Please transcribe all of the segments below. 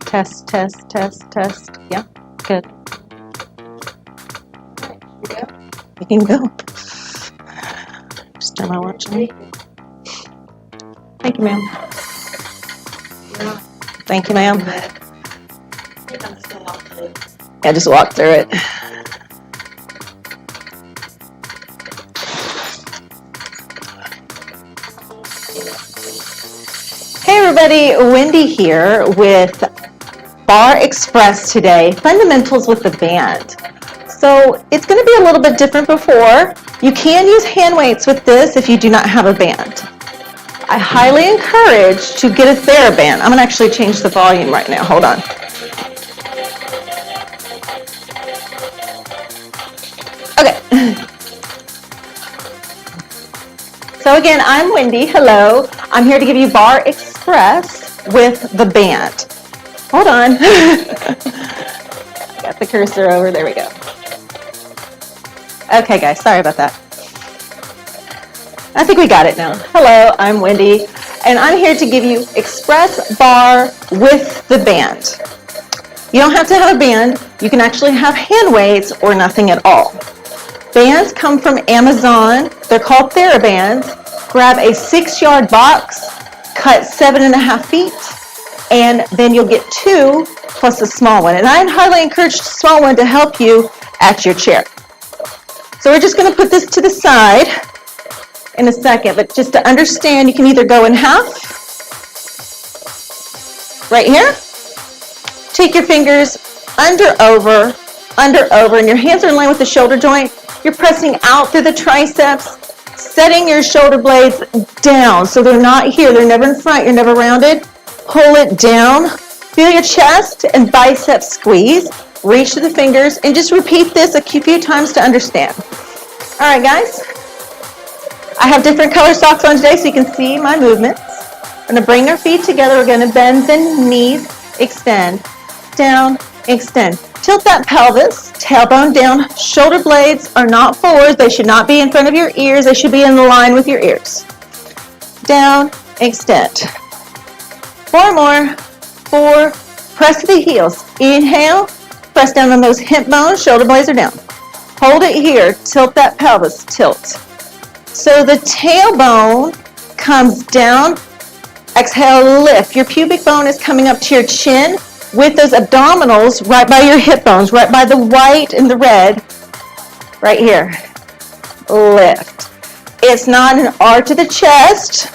Test, test, test, test. Yeah, good. You can go. Just turn my watch on. Thank you, ma'am. Thank you, ma'am. Yeah, just walk through it. Hey everybody, Wendy here with Bar Express today, Fundamentals with the Band. So it's going to be a little bit different before. You can use hand weights with this if you do not have a band. I highly encourage to get a TheraBand. I'm going to actually change the volume right now. Hold on. Okay. So again, I'm Wendy. Hello. I'm here to give you Bar Express with the band. Hold on. Got the cursor over. There we go. Okay, guys. Sorry about that. I think we got it now. Hello, I'm Wendy, and I'm here to give you Express Bar with the band. You don't have to have a band. You can actually have hand weights or nothing at all. Bands come from Amazon. They're called TheraBands. Grab a 6-yard box, cut 7.5 feet, and then you'll get 2 plus a small one. And I highly encourage the small one to help you at your chair. So we're just going to put this to the side in a second, but just to understand, you can either go in half, right here, take your fingers under, over, and your hands are in line with the shoulder joint. You're pressing out through the triceps, setting your shoulder blades down, so they're not here, they're never in front, you're never rounded. Pull it down, feel your chest and biceps squeeze, reach to the fingers, and just repeat this a few times to understand. All right, guys. I have different color socks on today so you can see my movements. We're going to bring our feet together. We're going to bend the knees, extend, down, extend. Tilt that pelvis, tailbone down. Shoulder blades are not forward. They should not be in front of your ears. They should be in line with your ears. Down, extend. 4 more. 4. Press to the heels. Inhale. Press down on those hip bones. Shoulder blades are down. Hold it here. Tilt that pelvis. Tilt. So the tailbone comes down. Exhale, lift. Your pubic bone is coming up to your chin with those abdominals right by your hip bones, right by the white and the red, right here. Lift. It's not an arch of the chest.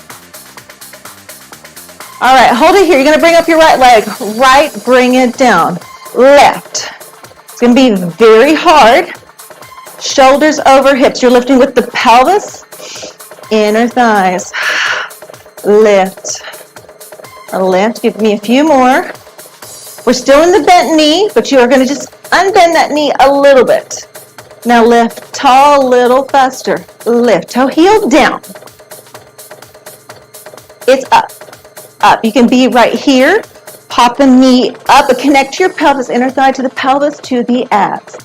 All right, hold it here. You're going to bring up your right leg. Right, bring it down. Left. It's going to be very hard. Shoulders over hips. You're lifting with the pelvis, inner thighs. Lift. Lift. Give me a few more. We're still in the bent knee, but you are going to just unbend that knee a little bit. Now lift tall, little faster. Lift. Toe heel down. It's up. Up. You can be right here. Pop the knee up, but connect your pelvis, inner thigh to the pelvis, to the abs.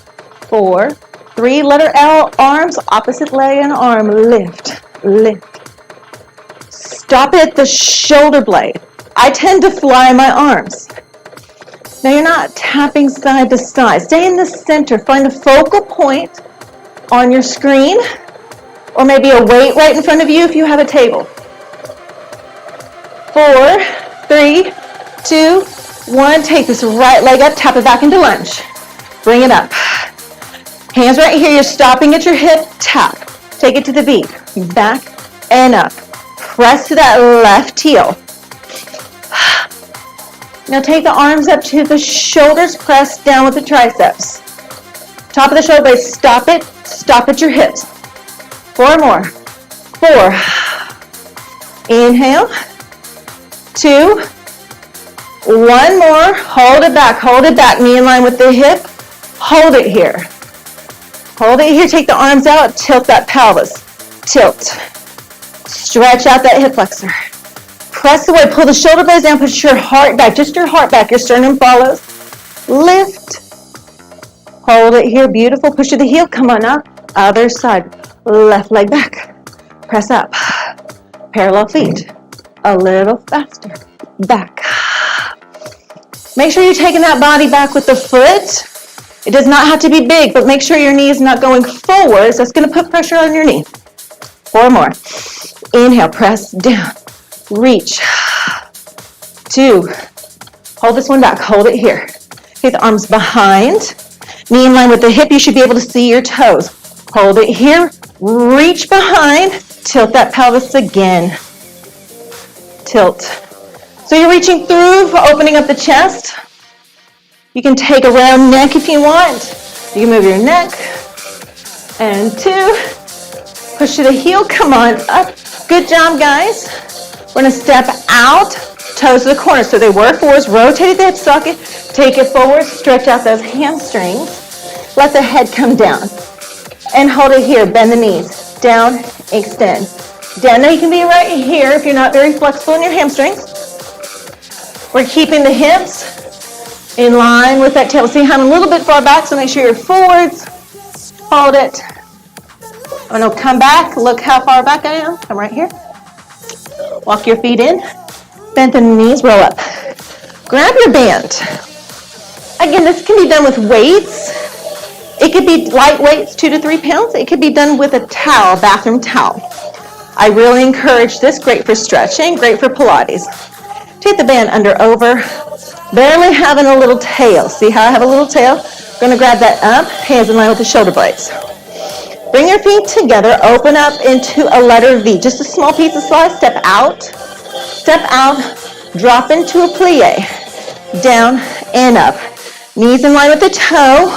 4, 3, letter L, arms, opposite leg and arm. Lift, lift. Stop at the shoulder blade. I tend to fly my arms. Now you're not tapping side to side. Stay in the center. Find a focal point on your screen, or maybe a weight right in front of you if you have a table. 4, 3, 2, 1. Take this right leg up, tap it back into lunge. Bring it up. Hands right here. You're stopping at your hip. Tap. Take it to the beat. Back and up. Press to that left heel. Now take the arms up to the shoulders. Press down with the triceps. Top of the shoulder blade. Stop it. Stop at your hips. 4 more. 4. Inhale. 2. 1 more. Hold it back. Hold it back. Knee in line with the hip. Hold it here. Hold it here. Take the arms out. Tilt that pelvis. Tilt. Stretch out that hip flexor. Press away. Pull the shoulder blades down. Push your heart back. Just your heart back. Your sternum follows. Lift. Hold it here. Beautiful. Push to the heel. Come on up. Other side. Left leg back. Press up. Parallel feet. A little faster. Back. Make sure you're taking that body back with the foot. It does not have to be big, but make sure your knee is not going forward. So it's going to put pressure on your knee. 4 more. Inhale. Press down. Reach. 2. Hold this one back. Hold it here. Take the arms behind. Knee in line with the hip. You should be able to see your toes. Hold it here. Reach behind. Tilt that pelvis again. Tilt. So you're reaching through, opening up the chest. You can take a round neck if you want. You can move your neck. And 2. Push to the heel. Come on up. Good job, guys. We're going to step out. Toes to the corner. So they were forwards. Rotate the hip socket. Take it forward. Stretch out those hamstrings. Let the head come down. And hold it here. Bend the knees. Down. Extend. Down. Now you can be right here if you're not very flexible in your hamstrings. We're keeping the hips in line with that tail. See how I'm a little bit far back, so make sure you're forwards. Hold it. I'm going to come back. Look how far back I am. Come right here. Walk your feet in. Bend the knees. Roll up. Grab your band. Again, this can be done with weights. It could be light weights, 2 to 3 pounds. It could be done with a towel, bathroom towel. I really encourage this. Great for stretching, great for Pilates. Take the band under, over. Barely having a little tail. See how I have a little tail? Going to grab that up. Hands in line with the shoulder blades. Bring your feet together. Open up into a letter V. Just a small piece of slide. Step out. Step out. Drop into a plie. Down and up. Knees in line with the toe.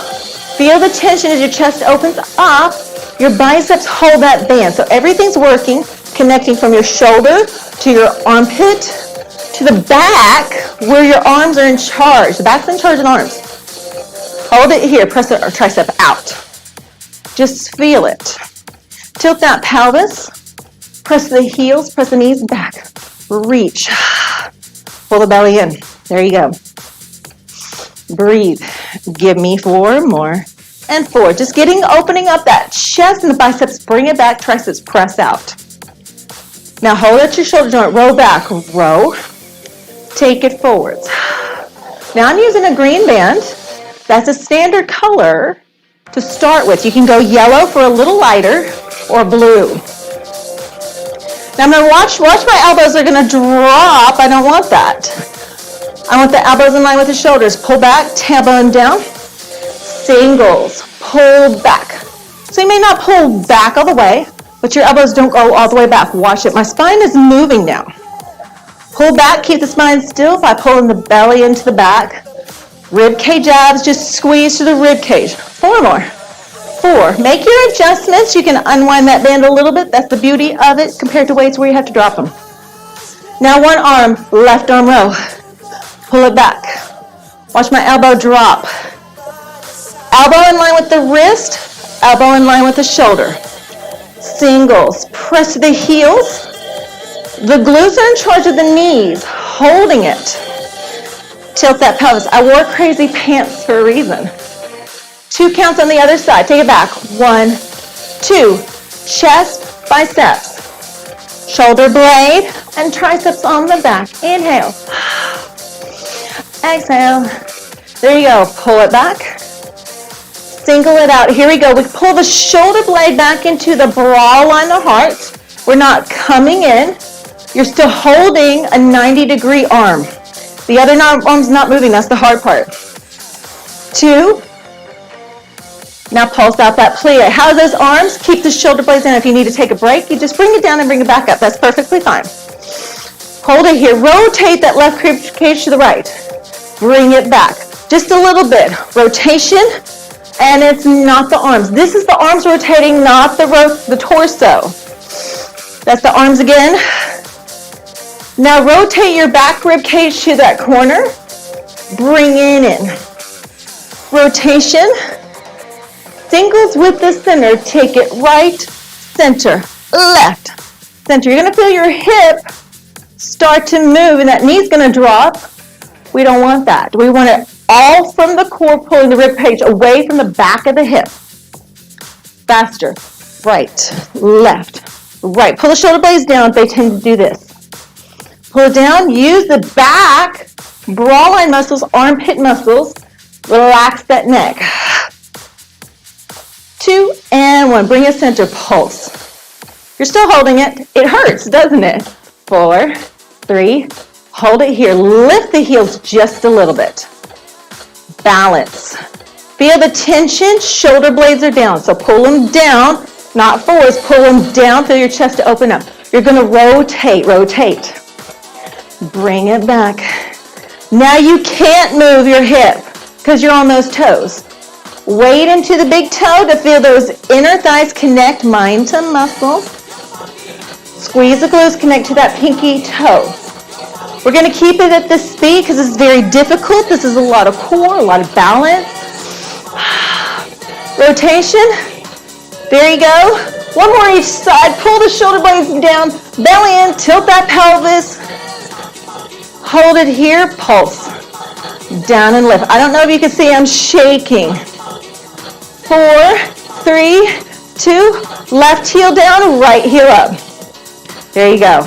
Feel the tension as your chest opens up. Your biceps hold that band. So everything's working, connecting from your shoulder to your armpit to the back where your arms are in charge. The back's in charge of the arms. Hold it here. Press the tricep out. Just feel it. Tilt that pelvis. Press the heels. Press the knees back. Reach. Pull the belly in. There you go. Breathe. Give me 4 more. And 4. Just opening up that chest and the biceps. Bring it back. Triceps press out. Now hold at your shoulder joint. Roll back. Row. Take it forwards. Now I'm using a green band. That's a standard color to start with. You can go yellow for a little lighter or blue. Now I'm going to watch my elbows are going to drop. I don't want that. I want the elbows in line with the shoulders. Pull back, tailbone down. Singles. Pull back. So you may not pull back all the way, but your elbows don't go all the way back. Watch it. My spine is moving now. Pull back, keep the spine still by pulling the belly into the back. Rib cage abs, just squeeze to the rib cage. 4 more. 4. Make your adjustments. You can unwind that band a little bit. That's the beauty of it compared to weights where you have to drop them. Now one arm, left arm row. Pull it back. Watch my elbow drop. Elbow in line with the wrist, elbow in line with the shoulder. Singles. Press the heels. The glutes are in charge of the knees, holding it. Tilt that pelvis. I wore crazy pants for a reason. 2 counts on the other side. Take it back. 1, 2. Chest, biceps. Shoulder blade and triceps on the back. Inhale. Exhale. There you go. Pull it back. Single it out. Here we go. We pull the shoulder blade back into the bra line of the heart. We're not coming in. You're still holding a 90-degree arm. The other arm's not moving. That's the hard part. 2. Now pulse out that plie. How are those arms? Keep the shoulder blades in. If you need to take a break, you just bring it down and bring it back up. That's perfectly fine. Hold it here. Rotate that left rib cage to the right. Bring it back. Just a little bit. Rotation. And it's not the arms. This is the arms rotating, not the torso. That's the arms again. Now rotate your back rib cage to that corner. Bring it in. Rotation. Singles with the center. Take it right, center, left, center. You're gonna feel your hip start to move and that knee's gonna drop. We don't want that. We want it all from the core, pulling the rib cage away from the back of the hip. Faster. Right, left, right. Pull the shoulder blades down. They tend to do this. Pull it down. Use the back, bra line muscles, armpit muscles. Relax that neck. 2 and 1. Bring it center. Pulse. You're still holding it. It hurts, doesn't it? 4, 3. Hold it here. Lift the heels just a little bit. Balance. Feel the tension. Shoulder blades are down. So pull them down, not forwards. Pull them down. Feel your chest to open up. You're going to rotate, rotate. Bring it back. Now you can't move your hip because you're on those toes. Weight into the big toe to feel those inner thighs connect, mind to muscle. Squeeze the glutes, connect to that pinky toe. We're going to keep it at this speed because it's very difficult. This is a lot of core, a lot of balance. Rotation. There you go. One more each side. Pull the shoulder blades down, belly in, tilt that pelvis. Hold it here, pulse. Down and lift. I don't know if you can see, I'm shaking. 4, 3, 2, left heel down, right heel up. There you go.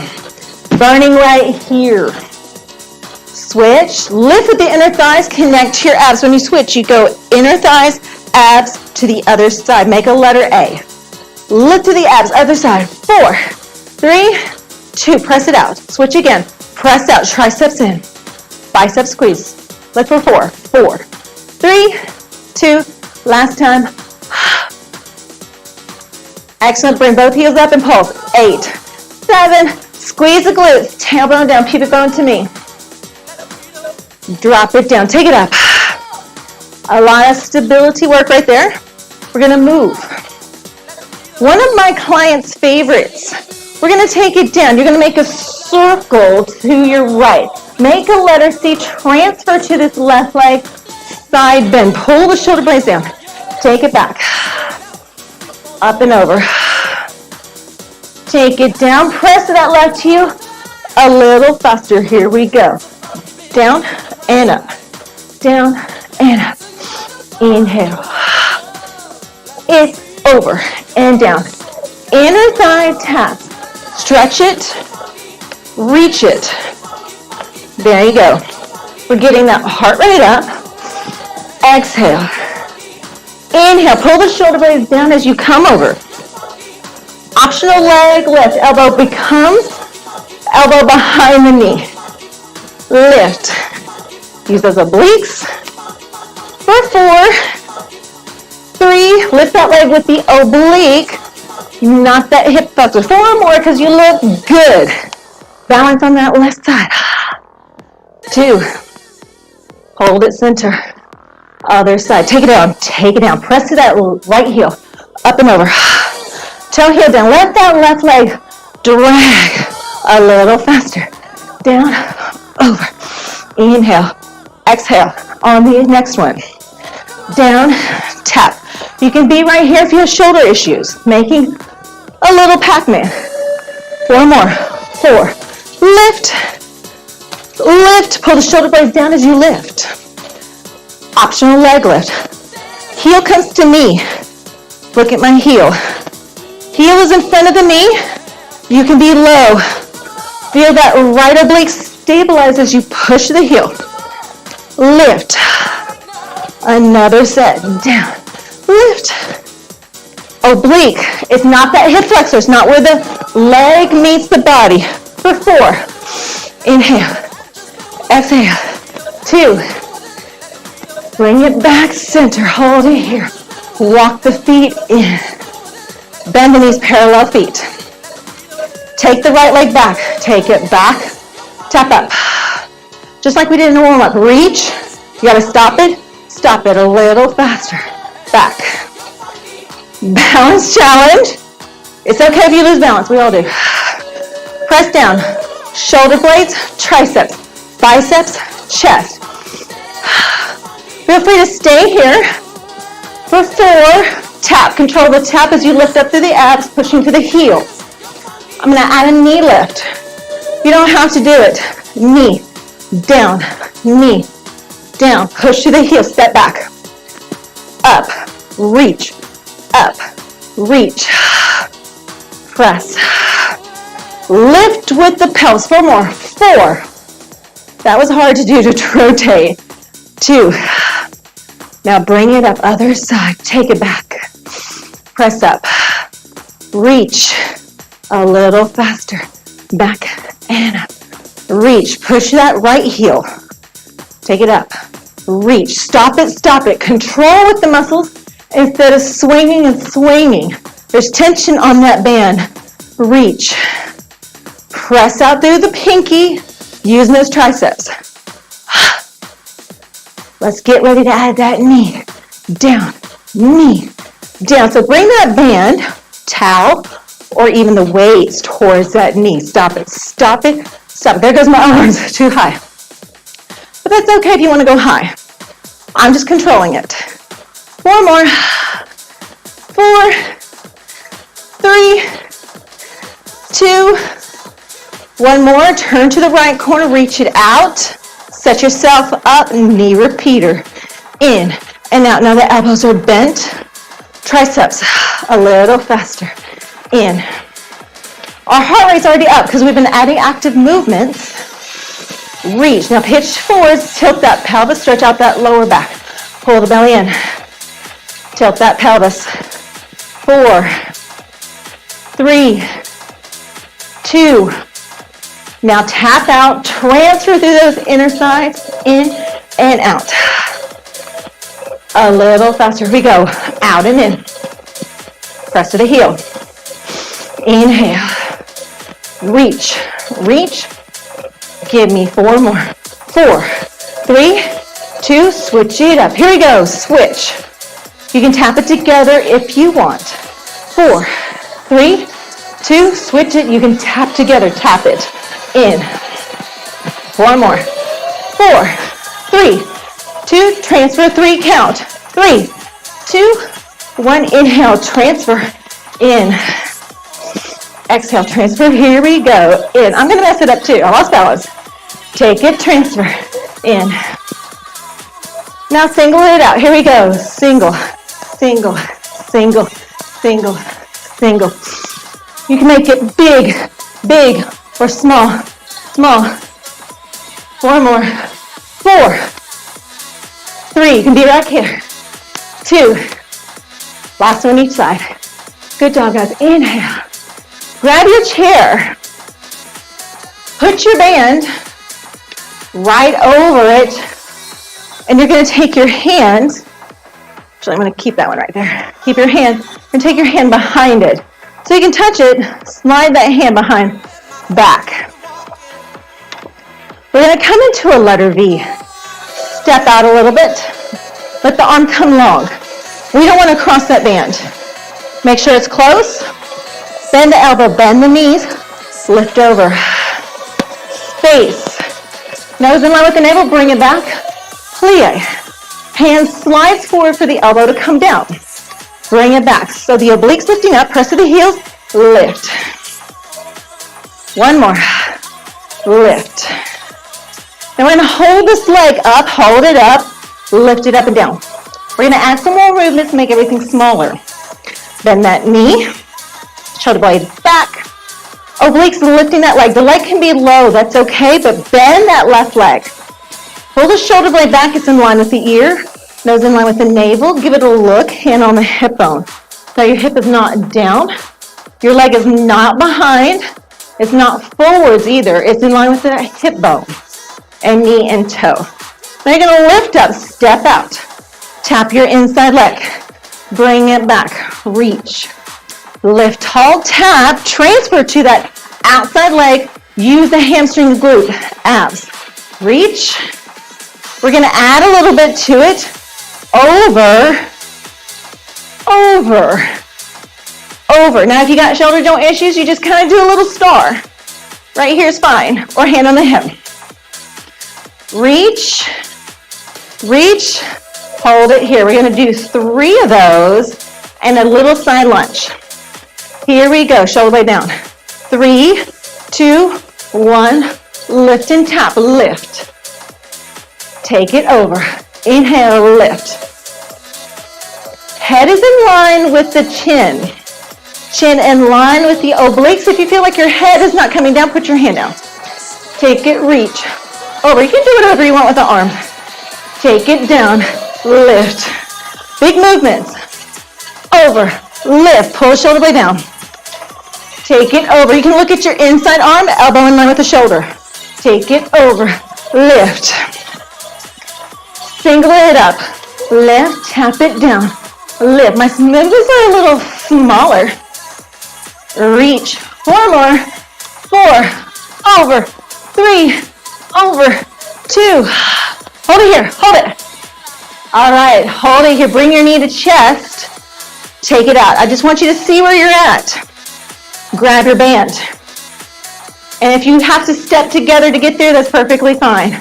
Burning right here. Switch. Lift with the inner thighs, connect to your abs. When you switch, you go inner thighs, abs to the other side. Make a letter A. Lift to the abs, other side. 4, 3, 2, press it out. Switch again. Press out, triceps in. Bicep squeeze. Lift for 4, 4, 3, 2, last time. Excellent, bring both heels up and pulse. 8, 7, squeeze the glutes, tailbone down, pubic bone to me. Drop it down, take it up. A lot of stability work right there. We're gonna move. One of my clients' favorites, we're gonna take it down. You're gonna make a circle to your right. Make a letter C, transfer to this left leg, side bend. Pull the shoulder blades down. Take it back. Up and over. Take it down, press that left heel a little faster. Here we go. Down and up. Down and up. Inhale. It's over and down. Inner thigh tap. Stretch it. Reach it. There you go. We're getting that heart rate up. Exhale. Inhale. Pull the shoulder blades down as you come over. Optional leg lift. Elbow becomes elbow behind the knee. Lift. Use those obliques. For 4, 3. Lift that leg with the oblique. Not that hip flexor. 4 more because you look good. Balance on that left side. 2. Hold it center. Other side. Take it down. Take it down. Press to that right heel. Up and over. Toe heel down. Let that left leg drag a little faster. Down, over. Inhale. Exhale. On the next one. Down, tap. You can be right here if you have shoulder issues. Making a little Pac-Man. 4 more. 4. Lift. Lift. Pull the shoulder blades down as you lift. Optional leg lift. Heel comes to knee. Look at my heel. Heel is in front of the knee. You can be low. Feel that right oblique stabilize as you push the heel. Lift. Another set. Down. Lift. Oblique. It's not that hip flexor. It's not where the leg meets the body. For 4. Inhale. Exhale. 2. Bring it back center. Hold it here. Walk the feet in. Bend the knees, parallel feet. Take the right leg back. Take it back. Tap up. Just like we did in a warm-up. Reach. You gotta stop it. Stop it a little faster. back. Balance challenge. It's okay if you lose balance, we all do. Press down, shoulder blades, triceps, biceps, chest. Feel free to stay here for 4. Tap, control the tap as you lift up through the abs, pushing to the heels. I'm gonna add a knee lift. You don't have to do it. Knee, down, push to the heels, step back. Up, reach, press. Lift with the pelvis, 4 more, 4. That was hard to do to rotate. 2. Now bring it up, other side, take it back. Press up, reach, a little faster, back and up. Reach, push that right heel. Take it up, reach, stop it. Control with the muscles instead of swinging and swinging. There's tension on that band. Reach, press out through the pinky, using those triceps. Let's get ready to add that knee down. So bring that band, towel, or even the weights towards that knee. Stop it. There goes my arms, too high. But that's okay if you want to go high. I'm just controlling it. 4 more. 4, 3, 2, 1 more. Turn to the right corner, reach it out. Set yourself up, knee repeater. In and out. Now the elbows are bent. Triceps, a little faster. In. Our heart rate's already up because we've been adding active movements. Reach. Now pitch forwards, tilt that pelvis, stretch out that lower back. Pull the belly in. Tilt that pelvis. 4, 3, 2. Now tap out, transfer through those inner thighs, in and out. A little faster. Here we go. Out and in. Press to the heel. Inhale. Reach. Give me 4 more. 4, 3, 2, switch it up. Here we go. Switch. You can tap it together if you want. 4, 3, 2, switch it. You can tap together. Tap it. In. 4 more. 4, 3, 2, transfer, 3, count. 3, 2, 1, inhale, transfer, in. Exhale, transfer, here we go, in. I'm gonna mess it up too, I lost balance. Take it, transfer, in. Now single it out, here we go. Single. You can make it big, or small. 4 more. 4, 3, you can be right here. 2, last one each side. Good job, guys. Inhale. Grab your chair. Put your band right over it, and you're going to take your hand. Actually, I'm going to keep that one right there. Keep your hand and take your hand behind it. So you can touch it, slide that hand behind, back. We're going to come into a letter V. Step out a little bit. Let the arm come long. We don't want to cross that band. Make sure it's close. Bend the elbow, bend the knees. Lift over. Space. Nose in line with the navel, bring it back. Plie. Hand slides forward for the elbow to come down. Bring it back. So the obliques lifting up, press to the heels, lift. 1 more. Lift. Now we're going to hold this leg up, hold it up, lift it up and down. We're going to add some more movements, make everything smaller. Bend that knee, shoulder blade back. Obliques lifting that leg. The leg can be low, that's okay, but bend that left leg. Pull the shoulder blade back, it's in line with the ear. Nose in line with the navel. Give it a look, hand on the hip bone. So your hip is not down. Your leg is not behind. It's not forwards either. It's in line with the hip bone. And knee and toe. Now you're going to lift up, step out. Tap your inside leg. Bring it back. Reach. Lift tall, tap, transfer to that outside leg. Use the hamstring, glute, abs. Reach. We're going to add a little bit to it. Over over, over. Now, if you got shoulder joint issues, you just kind of do a little star. Right here is fine, or hand on the hip. Reach, reach, hold it here. We're gonna do 3 of those and a little side lunge. Here we go, shoulder blade down. 3, 2, 1, lift and tap, lift. Take it over, inhale, lift. Head is in line with the chin. Chin in line with the obliques. If you feel like your head is not coming down, put your hand down. Take it, reach. Over. You can do whatever you want with the arm. Take it down, lift. Big movements. Over, lift, pull the shoulder blade down. Take it over. You can look at your inside arm, elbow in line with the shoulder. Take it over, lift. Single it up, lift, tap it down, lift. My movements are a little smaller. Reach, 4 more, 4, over, 3, over, 2. Hold it here, hold it. All right, hold it here. Bring your knee to chest. Take it out. I just want you to see where you're at. Grab your band. And if you have to step together to get there, that's perfectly fine.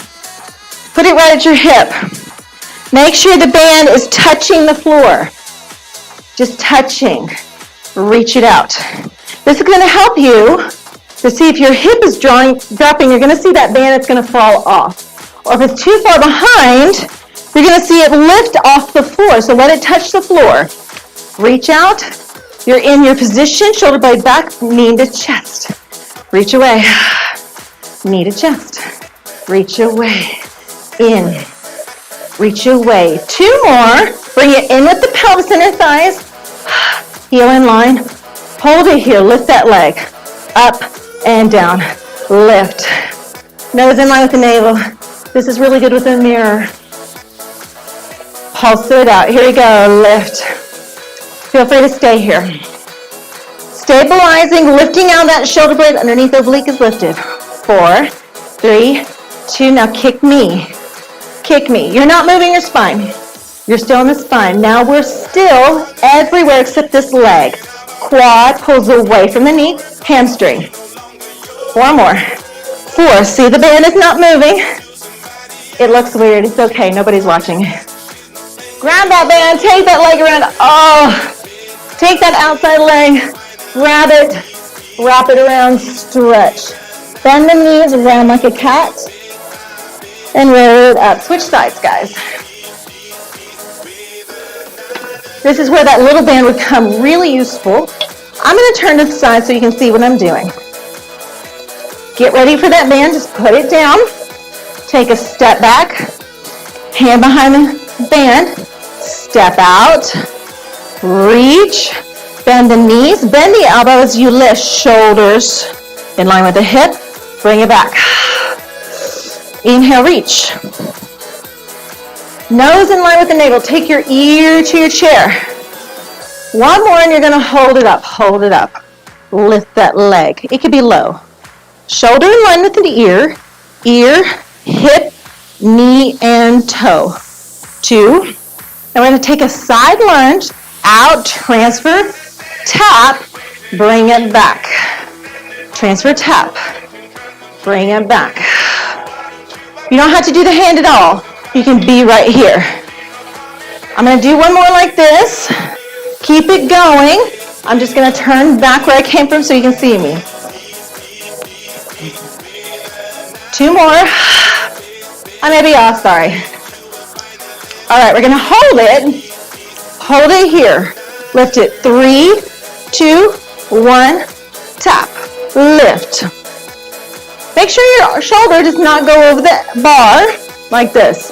Put it right at your hip. Make sure the band is touching the floor. Just touching. Reach it out. This is going to help you to see if your hip is dropping. You're going to see that band, it's going to fall off. Or if it's too far behind, you're going to see it lift off the floor. So let it touch the floor. Reach out. You're in your position. Shoulder blade back, knee to chest. Reach away. Knee to chest. Reach away. In. Reach away. 2 more. Bring it in with the pelvis and the thighs. Heel in line. Hold it here. Lift that leg. Up and down. Lift. Nose in line with the navel. This is really good with a mirror. Pulse it out. Here we go. Lift. Feel free to stay here. Stabilizing, lifting out that shoulder blade underneath the oblique is lifted. 4, 3, 2. Now kick me. Kick me. You're not moving your spine. You're still in the spine. Now we're still everywhere except this leg. Quad pulls away from the knee. Hamstring. 4 more. 4. See, the band is not moving. It looks weird. It's okay. Nobody's watching. Grab that band. Take that leg around. Oh, take that outside leg. Grab it. Wrap it around. Stretch. Bend the knees around like a cat. And roll it up. Switch sides, guys. This is where that little band would come really useful. I'm going to turn to the side so you can see what I'm doing. Get ready for that band. Just put it down. Take a step back. Hand behind the band. Step out. Reach. Bend the knees. Bend the elbows. You lift shoulders in line with the hip. Bring it back. Inhale, reach. Nose in line with the navel. Take your ear to your chair. 1 more and you're going to hold it up. Hold it up. Lift that leg. It could be low. Shoulder in line with the ear. Ear, hip, knee, and toe. 2. And we're going to take a side lunge. Out, transfer, tap, bring it back. Transfer, tap, bring it back. You don't have to do the hand at all. You can be right here. I'm going to do 1 more like this. Keep it going. I'm just going to turn back where I came from so you can see me. 2 more. I may be off, sorry. All right, we're going to hold it. Hold it here. Lift it. 3, 2, 1. Tap. Lift. Make sure your shoulder does not go over the bar like this.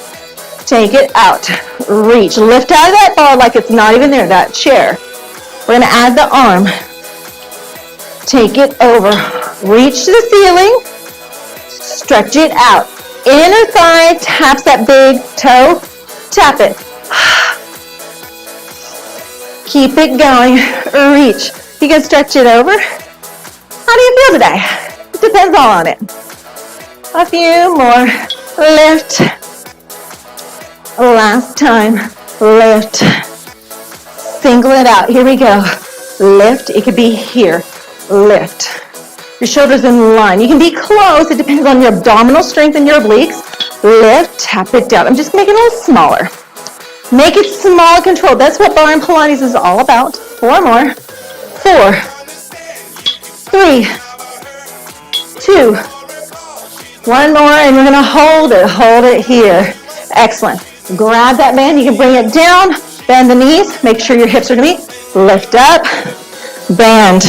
Take it out. Reach. Lift out of that bar like it's not even there, that chair. We're going to add the arm. Take it over. Reach to the ceiling. Stretch it out. Inner thigh taps that big toe. Tap it. Keep it going. Reach. You can stretch it over. How do you feel today? It depends all on it. A few more. Lift. Last time. Lift. Single it out. Here we go. Lift. It could be here. Lift. Your shoulders in line. You can be close. It depends on your abdominal strength and your obliques. Lift. Tap it down. I'm just making it a little smaller. Make it small and controlled. That's what bar and Pilates is all about. 4 more. 4, 3, 2, 1 more, and we're going to hold it here. Excellent. Grab that band. You can bring it down. Bend the knees. Make sure your hips are going to meet. Lift up. Bend.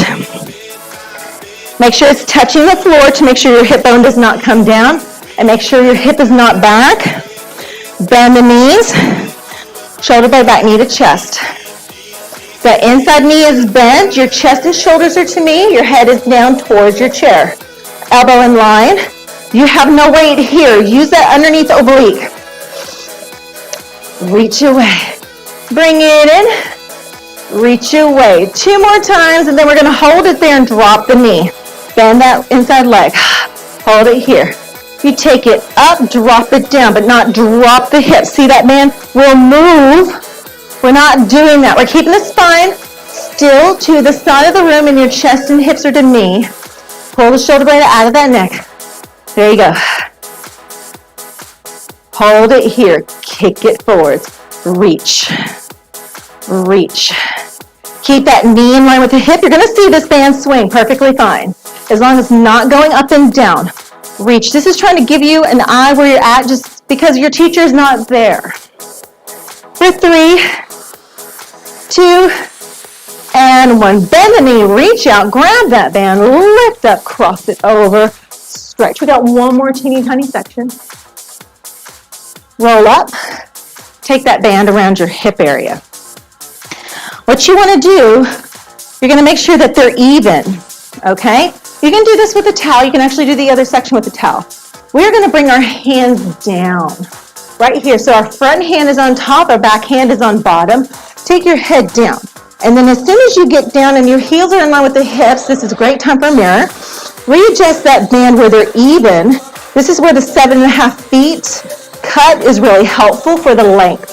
Make sure it's touching the floor to make sure your hip bone does not come down. And make sure your hip is not back. Bend the knees. Shoulder blade back, knee to chest. The inside knee is bent. Your chest and shoulders are to me. Your head is down towards your chair. Elbow in line. You have no weight here. Use that underneath oblique. Reach away. Bring it in. Reach away. 2 more times, and then we're going to hold it there and drop the knee. Bend that inside leg. Hold it here. You take it up, drop it down, but not drop the hips. See that band? We'll move. We're not doing that. We're keeping the spine still to the side of the room, and your chest and hips are to me. Pull the shoulder blade out of that neck. There you go. Hold it here. Kick it forwards. Reach. Reach. Keep that knee in line with the hip. You're going to see this band swing perfectly fine, as long as it's not going up and down. Reach. This is trying to give you an eye where you're at just because your teacher is not there. For 3, 2, and 1. Bend the knee, reach out, grab that band, lift up, cross it over, stretch. We got 1 more teeny tiny section. Roll up, take that band around your hip area. What you want to do, you're going to make sure that they're even, okay? You can do this with a towel. You can actually do the other section with a towel. We're going to bring our hands down right here. So our front hand is on top, our back hand is on bottom. Take your head down. And then as soon as you get down and your heels are in line with the hips, this is a great time for a mirror. Readjust that band where they're even. This is where the 7.5 feet cut is really helpful for the length.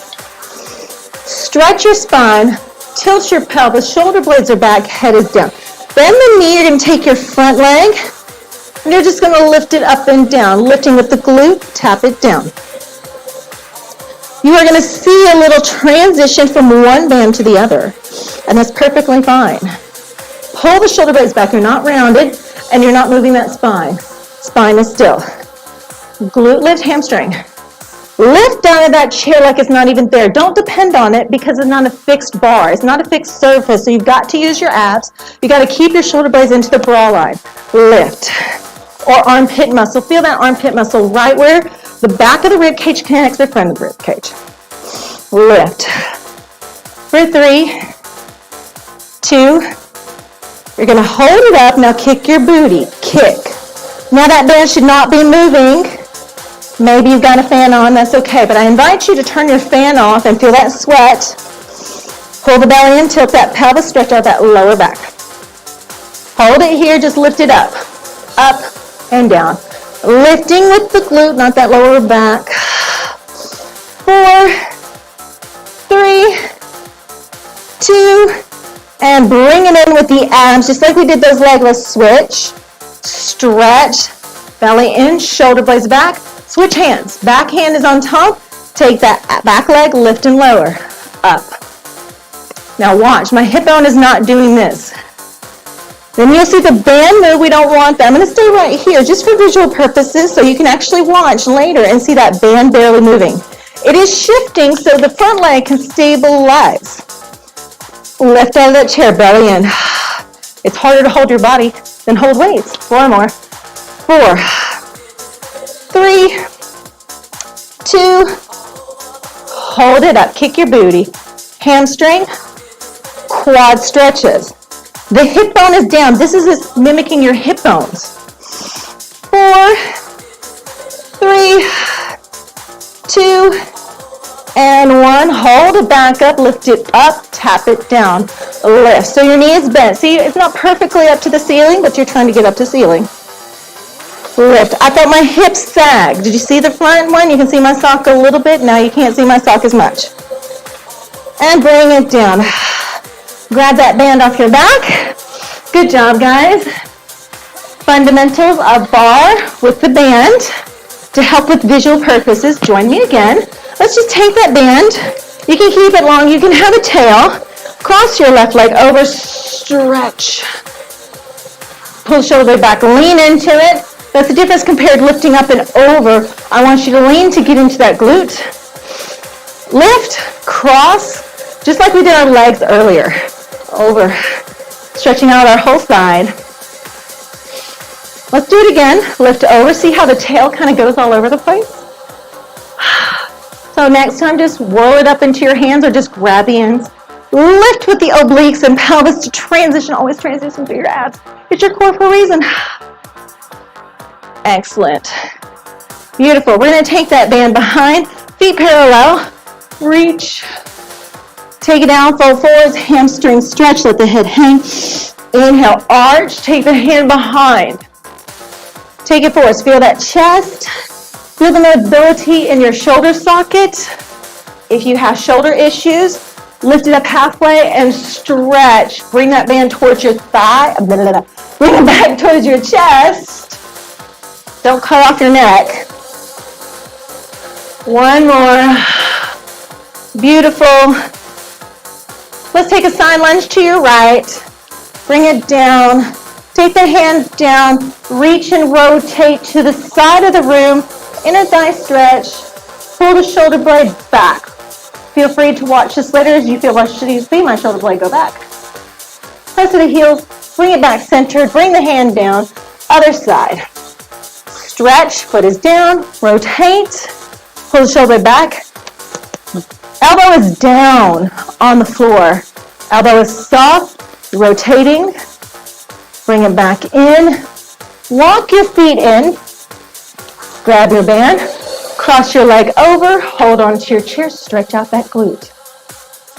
Stretch your spine, tilt your pelvis, shoulder blades are back, head is down. Bend the knee, you're going to take your front leg, and you're just going to lift it up and down. Lifting with the glute, tap it down. You are going to see a little transition from one band to the other, and that's perfectly fine. Pull the shoulder blades back. You're not rounded, and you're not moving that spine. Spine is still. Glute lift, hamstring. Lift out of that chair like it's not even there. Don't depend on it because it's not a fixed bar. It's not a fixed surface, so you've got to use your abs. You've got to keep your shoulder blades into the bra line. Lift. Or armpit muscle. Feel that armpit muscle right where the back of the rib cage connects the front of the rib cage. Lift. For 3, 2, you're going to hold it up. Now kick your booty. Kick. Now that band should not be moving. Maybe you've got a fan on, that's okay. But I invite you to turn your fan off and feel that sweat. Pull the belly in, tilt that pelvis, stretch out that lower back. Hold it here, just lift it up. Up and down. Lifting with the glute, not that lower back. 4, 3, 2, and bring it in with the abs, just like we did those legless. Switch, stretch, belly in, shoulder blades back. Switch hands. Back hand is on top. Take that back leg, lift and lower. Up. Now watch, my hip bone is not doing this. Then you'll see the band move. We don't want that. I'm going to stay right here just for visual purposes so you can actually watch later and see that band barely moving. It is shifting so the front leg can stabilize. Lift out of that chair, belly in. It's harder to hold your body than hold weights. 4 more. 4, 3, 2, hold it up, kick your booty, hamstring, quad stretches. The hip bone is down. This is mimicking your hip bones. 4, 3, 2, and 1. Hold it back up, lift it up, tap it down, lift. So your knee is bent. See, it's not perfectly up to the ceiling, but you're trying to get up to ceiling. Lift. I thought my hips sagged. Did you see the front one? You can see my sock a little bit. Now you can't see my sock as much. And bring it down. Grab that band off your back. Good job, guys. Fundamentals of bar with the band. To help with visual purposes, join me again. Let's just take that band. You can keep it long. You can have a tail. Cross your left leg over, stretch. Pull the shoulder blade back, lean into it. That's the difference compared to lifting up and over. I want you to lean to get into that glute. Lift, cross, just like we did our legs earlier. Over, stretching out our whole side. Let's do it again. Lift over. See how the tail kind of goes all over the place? So next time, just whirl it up into your hands or just grab the ends. Lift with the obliques and pelvis to transition. Always transition through your abs. It's your core for a reason. Excellent. Beautiful. We're going to take that band behind. Feet parallel. Reach. Take it down. Fold forwards. Hamstring stretch. Let the head hang. Inhale. Arch. Take the hand behind. Take it forwards. Feel that chest. Feel the mobility in your shoulder socket. If you have shoulder issues, lift it up halfway and stretch. Bring that band towards your thigh. Bring it back towards your chest. Don't cut off your neck. One more. Beautiful. Let's take a side lunge to your right. Bring it down. Take the hands down. Reach and rotate to the side of the room. Inner thigh stretch. Pull the shoulder blade back. Feel free to watch this later as you feel like, should you see my shoulder blade go back? Press to the heels, bring it back centered, bring the hand down, other side. Stretch, foot is down, rotate, pull the shoulder blade back. Elbow is down on the floor. Elbow is soft, rotating. Bring it back in. Walk your feet in. Grab your band. Cross your leg over, hold on to your chair, stretch out that glute.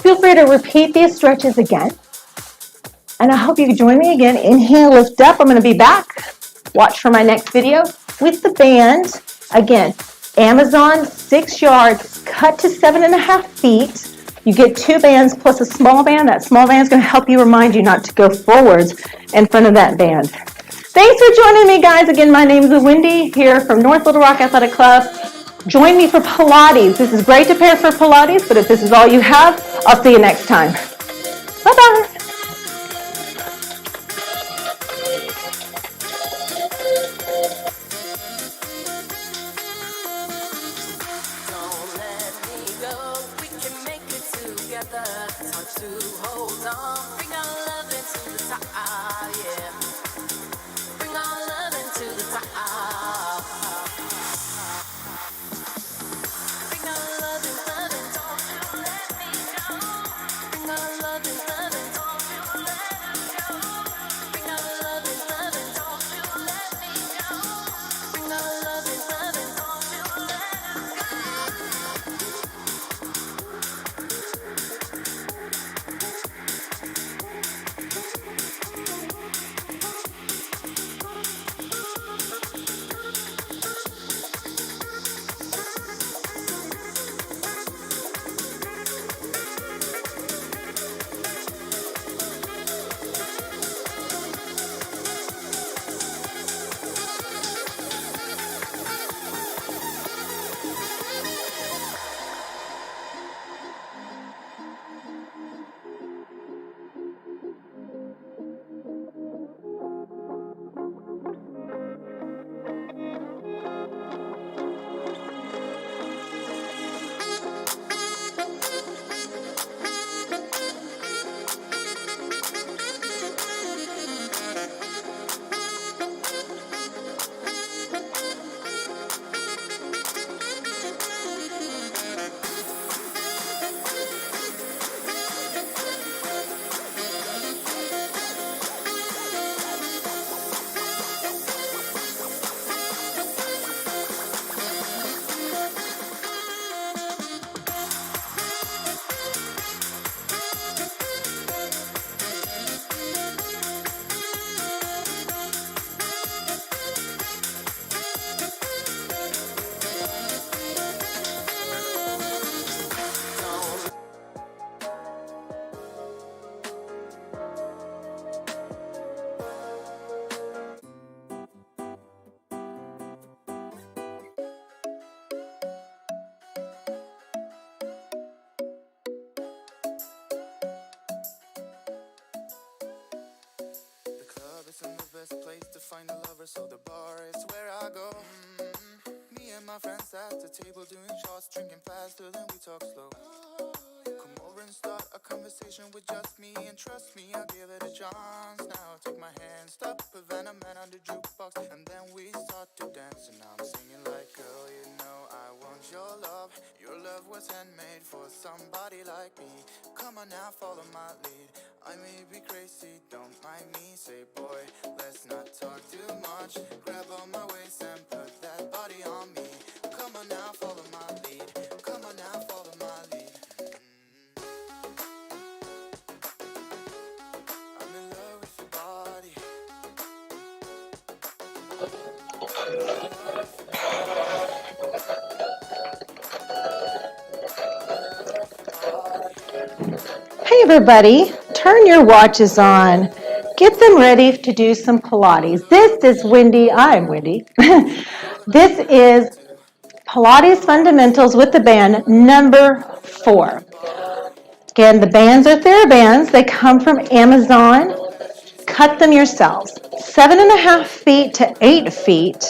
Feel free to repeat these stretches again. And I hope you can join me again. Inhale, lift up. I'm going to be back. Watch for my next video with the band. Again, Amazon, 6 yards, cut to 7.5 feet. You get 2 bands plus a small band. That small band is going to help you, remind you not to go forwards in front of that band. Thanks for joining me, guys. Again, my name is Wendy here from North Little Rock Athletic Club. Join me for Pilates. This is great to pair for Pilates, but if this is all you have, I'll see you next time. Bye-bye. Love is find a lover, so the bar is where I go. Me and my friends at the table doing shots, drinking faster than we talk slow. Come over and start a conversation with just me, and trust me, I'll give it a chance. Now take my hand, stop, Havana Man on the jukebox, and then we start to dance. And I'm singing like, girl, you know I want your love. Your love was handmade for somebody like me. Come on now, follow my lead. I may be crazy, don't mind me. Say, boy, let's not talk too much. Grab on my waist and put that body on me. Come on now, follow my lead. Come on now, follow my lead. I'm in love with your body. Hey everybody, turn your watches on. Get them ready to do some Pilates. This is Wendy. I'm Wendy. This is Pilates Fundamentals with the band number 4. Again, the bands are TheraBands. They come from Amazon. Cut them yourselves. 7.5 feet to 8 feet.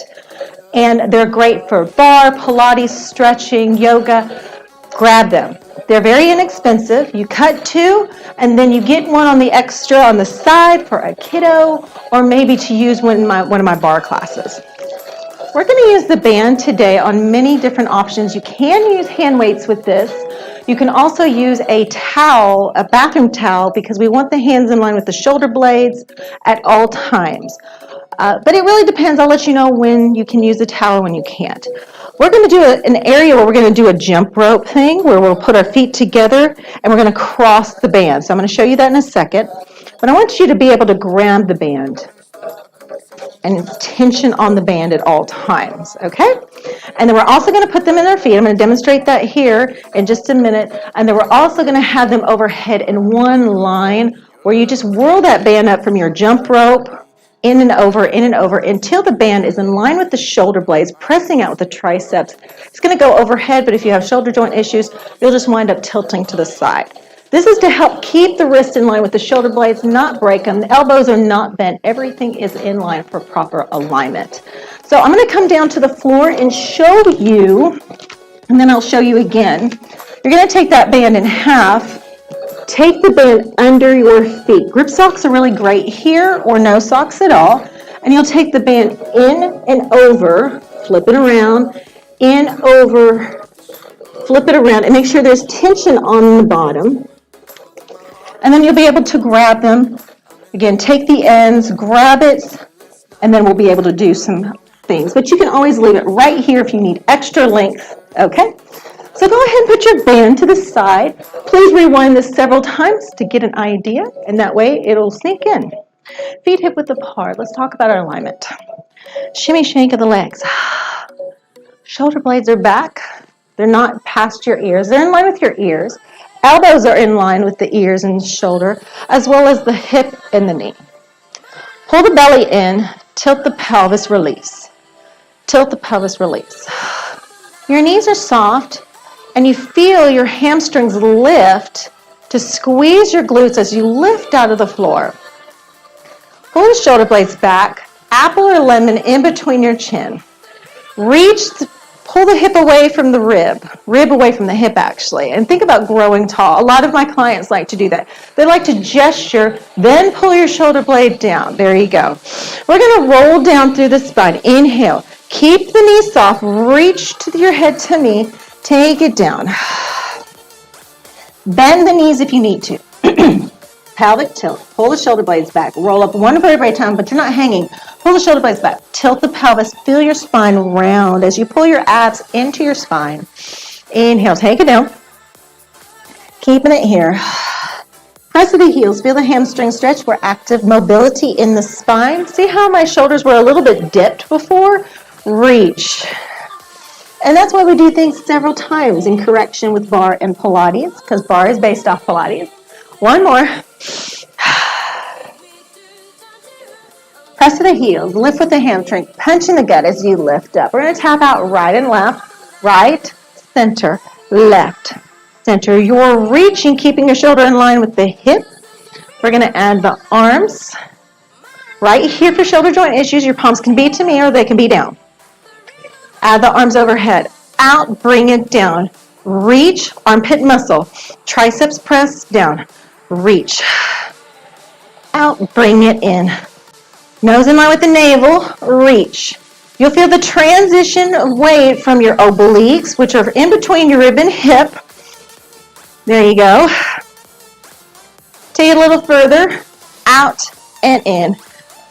And they're great for bar, Pilates, stretching, yoga. Grab them. They're very inexpensive. You cut 2, and then you get one on the extra on the side for a kiddo, or maybe to use one of my bar classes. We're going to use the band today on many different options. You can use hand weights with this. You can also use a towel, a bathroom towel, because we want the hands in line with the shoulder blades at all times. But it really depends. I'll let you know when you can use a towel and when you can't. We're going to do an area where we're going to do a jump rope thing where we'll put our feet together and we're going to cross the band. So I'm going to show you that in a second. But I want you to be able to grab the band and it's tension on the band at all times, okay? And then we're also going to put them in their feet. I'm going to demonstrate that here in just a minute. And then we're also going to have them overhead in one line where you just whirl that band up from your jump rope in and over until the band is in line with the shoulder blades, pressing out with the triceps. It's going to go overhead, but if you have shoulder joint issues, you'll just wind up tilting to the side. This is to help keep the wrist in line with the shoulder blades, not break them. The elbows are not bent. Everything is in line for proper alignment. So I'm going to come down to the floor and show you, and then I'll show you again. You're going to take that band in half. Take the band under your feet. Grip socks are really great here, or no socks at all. And you'll take the band in and over, flip it around, in, over, flip it around, and make sure there's tension on the bottom. And then you'll be able to grab them. Again, take the ends, grab it, and then we'll be able to do some things. But you can always leave it right here if you need extra length, okay? So go ahead and put your band to the side. Please rewind this several times to get an idea, and that way it'll sink in. Feet hip width apart. Let's talk about our alignment. Shimmy shake of the legs. Shoulder blades are back. They're not past your ears. They're in line with your ears. Elbows are in line with the ears and shoulder, as well as the hip and the knee. Pull the belly in, tilt the pelvis, release. Tilt the pelvis, release. Your knees are soft, and you feel your hamstrings lift to squeeze your glutes as you lift out of the floor. Pull the shoulder blades back, apple or lemon in between your chin. Pull the hip away from the rib away from the hip actually, and think about growing tall. A lot of my clients like to do that. They like to gesture, then pull your shoulder blade down. There you go. We're going to roll down through the spine. Inhale. Keep the knees soft. Reach to your head to knee. Take it down. Bend the knees if you need to. Pelvic tilt. Pull the shoulder blades back. Roll up one vertebrae at a time, but you're not hanging. Pull the shoulder blades back. Tilt the pelvis. Feel your spine round as you pull your abs into your spine. Inhale. Take it down. Keeping it here. Press to the heels. Feel the hamstring stretch for active mobility in the spine. See how my shoulders were a little bit dipped before? Reach. And that's why we do things several times in correction with bar and Pilates, because bar is based off Pilates. One more. Press to the heels. Lift with the hamstring. Punch in the gut as you lift up. We're going to tap out right and left. Right, center, left, center. You're reaching, keeping your shoulder in line with the hip. We're going to add the arms. Right here for shoulder joint issues, your palms can be to me or they can be down. Add the arms overhead. Out, bring it down. Reach, armpit muscle. Triceps press, down. Reach. Out, bring it in. Nose in line with the navel, reach. You'll feel the transition of weight from your obliques, which are in between your rib and hip. There you go. Take it a little further. Out and in.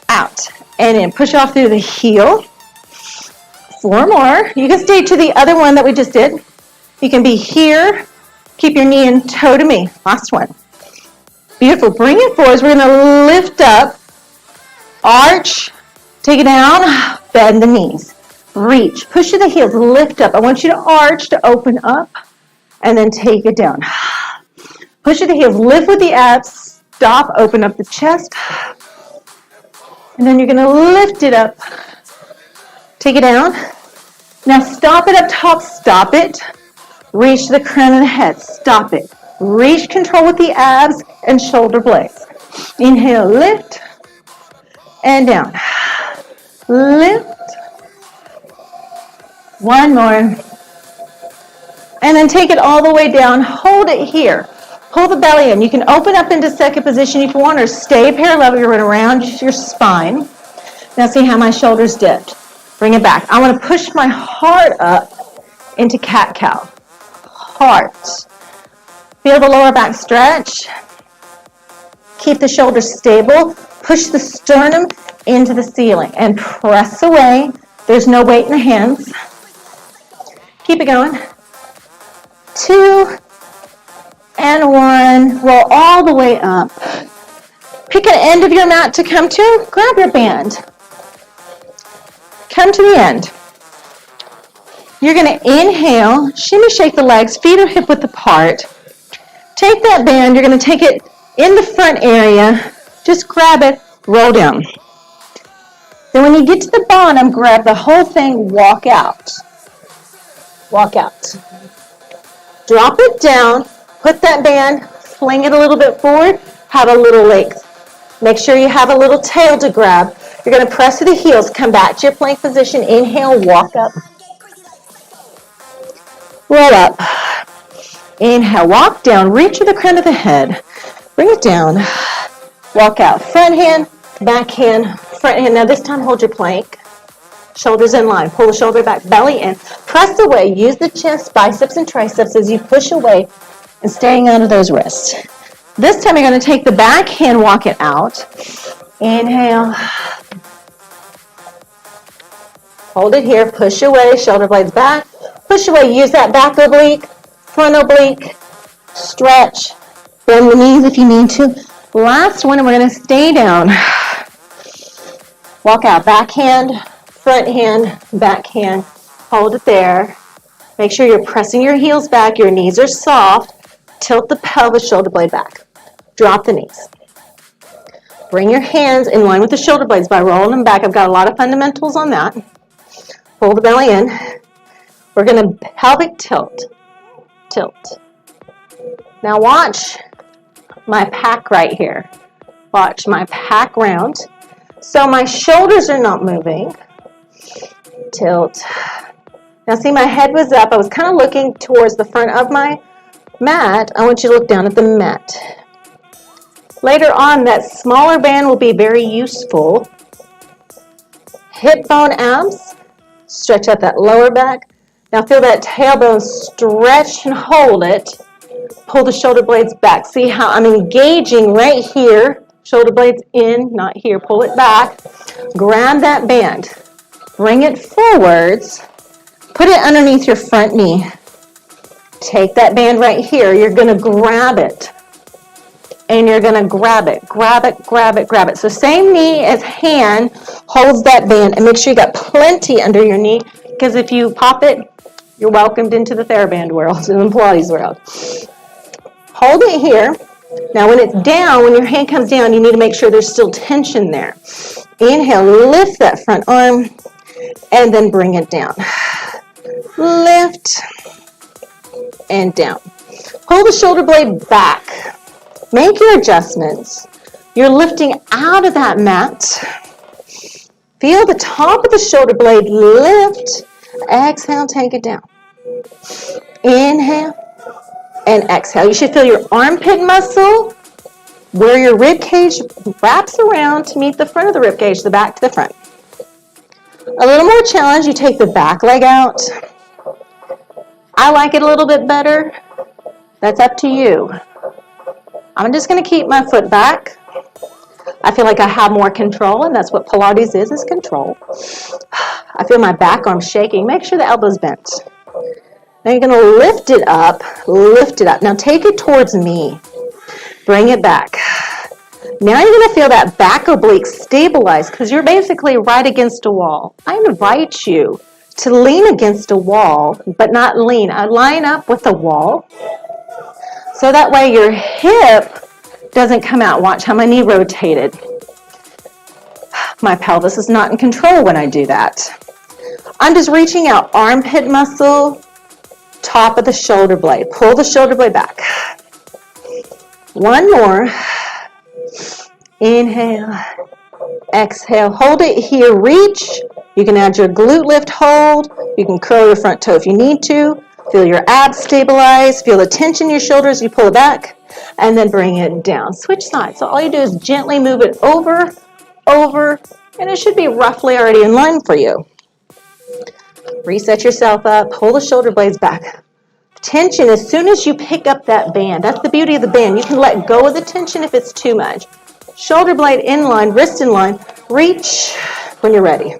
Out and in. Push off through the heel. 4 more. You can stay to the other one that we just did. You can be here. Keep your knee and toe to me. Last one. Beautiful. Bring it forward. We're going to lift up. Arch. Take it down. Bend the knees. Reach. Push to the heels. Lift up. I want you to arch to open up. And then take it down. Push to the heels. Lift with the abs. Stop. Open up the chest. And then you're going to lift it up. Take it down. Now stop it up top. Stop it. Reach to the crown of the head. Stop it. Reach control with the abs and shoulder blades. Inhale, lift. And down. Lift. 1 more. And then take it all the way down. Hold it here. Pull the belly in. You can open up into second position if you want, or stay parallel. You're around your spine. Now see how my shoulders dipped. Bring it back. I want to push my heart up into cat-cow. Heart. Feel the lower back stretch. Keep the shoulders stable. Push the sternum into the ceiling and press away. There's no weight in the hands. Keep it going. 2 and 1. Roll all the way up. Pick an end of your mat to come to. Grab your band. Come to the end. You're going to inhale, shimmy, shake the legs, feet are hip width apart. Take that band, you're going to take it in the front area, just grab it, roll down. Then when you get to the bottom, grab the whole thing, walk out. Walk out. Drop it down, put that band, fling it a little bit forward, have a little length. Make sure you have a little tail to grab. You're going to press to the heels, come back to your plank position, inhale, walk up. Roll up. Inhale, walk down, reach to the crown of the head. Bring it down. Walk out. Front hand, back hand, front hand. Now this time hold your plank. Shoulders in line. Pull the shoulder back, belly in. Press away. Use the chest, biceps, and triceps as you push away and staying under those wrists. This time you're going to take the back hand, walk it out. Inhale. Hold it here. Push away. Shoulder blades back. Push away. Use that back oblique, front oblique. Stretch. Bend the knees if you need to. Last one, and we're going to stay down. Walk out. Back hand, front hand, back hand. Hold it there. Make sure you're pressing your heels back. Your knees are soft. Tilt the pelvis, shoulder blade back. Drop the knees. Bring your hands in line with the shoulder blades by rolling them back. I've got a lot of fundamentals on that. Pull the belly in. We're going to pelvic tilt. Tilt. Now watch my pack right here. Watch my pack round. So my shoulders are not moving. Tilt. Now see, my head was up. I was kind of looking towards the front of my mat. I want you to look down at the mat. Later on, that smaller band will be very useful. Hip bone abs. Stretch out that lower back. Now feel that tailbone stretch and hold it. Pull the shoulder blades back. See how I'm engaging right here. Shoulder blades in, not here. Pull it back. Grab that band. Bring it forwards. Put it underneath your front knee. Take that band right here. You're going to grab it. And you're going to grab it. Grab it, grab it, grab it. So same knee as hand holds that band. And make sure you got plenty under your knee. Because if you pop it, you're welcomed into the TheraBand world, and the Pilates world. Hold it here. Now when it's down, when your hand comes down, you need to make sure there's still tension there. Inhale, lift that front arm, and then bring it down. Lift, and down. Pull the shoulder blade back. Make your adjustments. You're lifting out of that mat. Feel the top of the shoulder blade lift. Exhale, take it down. Inhale and exhale. You should feel your armpit muscle where your rib cage wraps around to meet the front of the rib cage, the back to the front. A little more challenge, you take the back leg out. I like it a little bit better. That's up to you. I'm just going to keep my foot back. I feel like I have more control, and that's what Pilates is control. I feel my back arm shaking. Make sure the elbow's bent. Now you're going to lift it up, lift it up. Now take it towards me. Bring it back. Now you're going to feel that back oblique stabilize because you're basically right against a wall. I invite you to lean against a wall, but not lean. I line up with the wall so that way your hip doesn't come out. Watch how my knee rotated. My pelvis is not in control when I do that. I'm just reaching out, armpit muscle, top of the shoulder blade. Pull the shoulder blade back. One more. Inhale, exhale. Hold it here, reach. You can add your glute lift hold. You can curl your front toe if you need to. Feel your abs stabilize. Feel the tension in your shoulders. You pull it back and then bring it down. Switch sides. So all you do is gently move it over, and it should be roughly already in line for you. Reset yourself up. Pull the shoulder blades back. Tension as soon as you pick up that band. That's the beauty of the band. You can let go of the tension if it's too much. Shoulder blade in line, wrist in line. Reach when you're ready.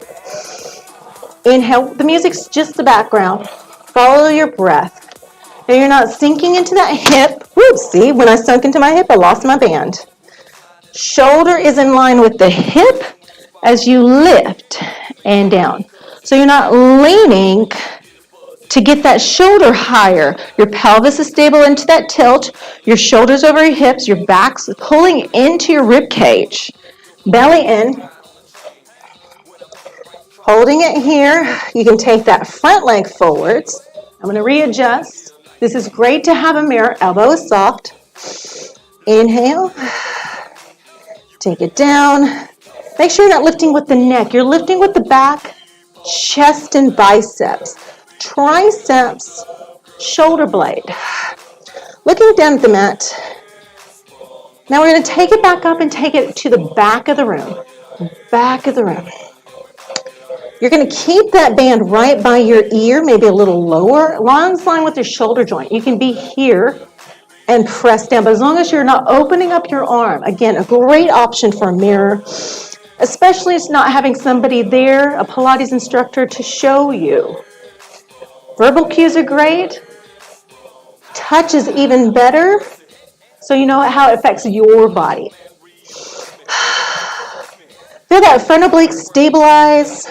Inhale. The music's just the background. Follow your breath. Now you're not sinking into that hip. Whoops, see, when I sunk into my hip, I lost my band. Shoulder is in line with the hip as you lift and down. So you're not leaning to get that shoulder higher. Your pelvis is stable into that tilt. Your shoulders over your hips. Your back's pulling into your rib cage. Belly in. Holding it here. You can take that front leg forwards. I'm going to readjust. This is great to have a mirror. Elbow is soft. Inhale. Take it down. Make sure you're not lifting with the neck. You're lifting with the back, chest, and biceps. Triceps, shoulder blade. Looking down at the mat. Now we're going to take it back up and take it to the back of the room. Back of the room. You're going to keep that band right by your ear, maybe a little lower. Lungs line with your shoulder joint. You can be here and press down, but as long as you're not opening up your arm. Again, a great option for a mirror, especially it's not having somebody there, a Pilates instructor, to show you. Verbal cues are great. Touch is even better, so you know how it affects your body. Feel that front oblique stabilize,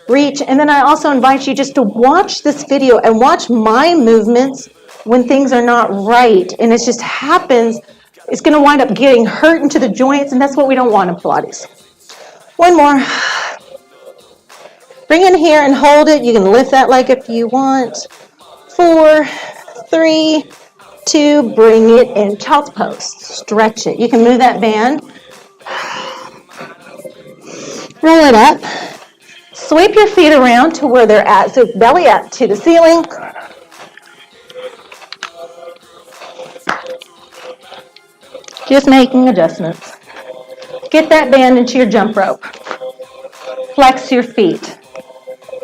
reach, and then I also invite you just to watch this video and watch my movements when things are not right, and it just happens. It's going to wind up getting hurt into the joints, and that's what we don't want in Pilates. One more. Bring in here and hold it. You can lift that leg if you want. 4, 3, 2, bring it in. Child's pose. Stretch it. You can move that band. Roll it up. Sweep your feet around to where they're at. So belly up to the ceiling. Just making adjustments. Get that band into your jump rope. Flex your feet.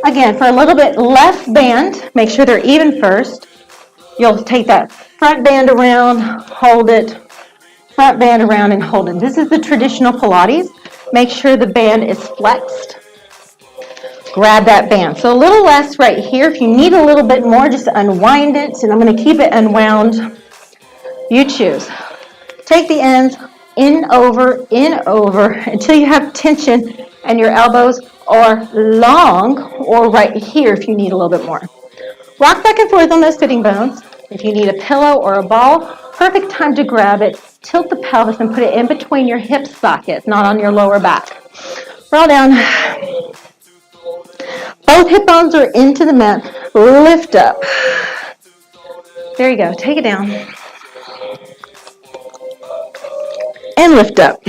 Again, for a little bit left band, make sure they're even first. You'll take that front band around, hold it, front band around and hold it. This is the traditional Pilates. Make sure the band is flexed. Grab that band. So a little less right here. If you need a little bit more, just unwind it. And I'm going to keep it unwound. You choose. Take the ends in over, until you have tension and your elbows are long or right here if you need a little bit more. Rock back and forth on those sitting bones. If you need a pillow or a ball, perfect time to grab it. Tilt the pelvis and put it in between your hip sockets, not on your lower back. Roll down. Both hip bones are into the mat. Lift up. There you go. Take it down. And lift up.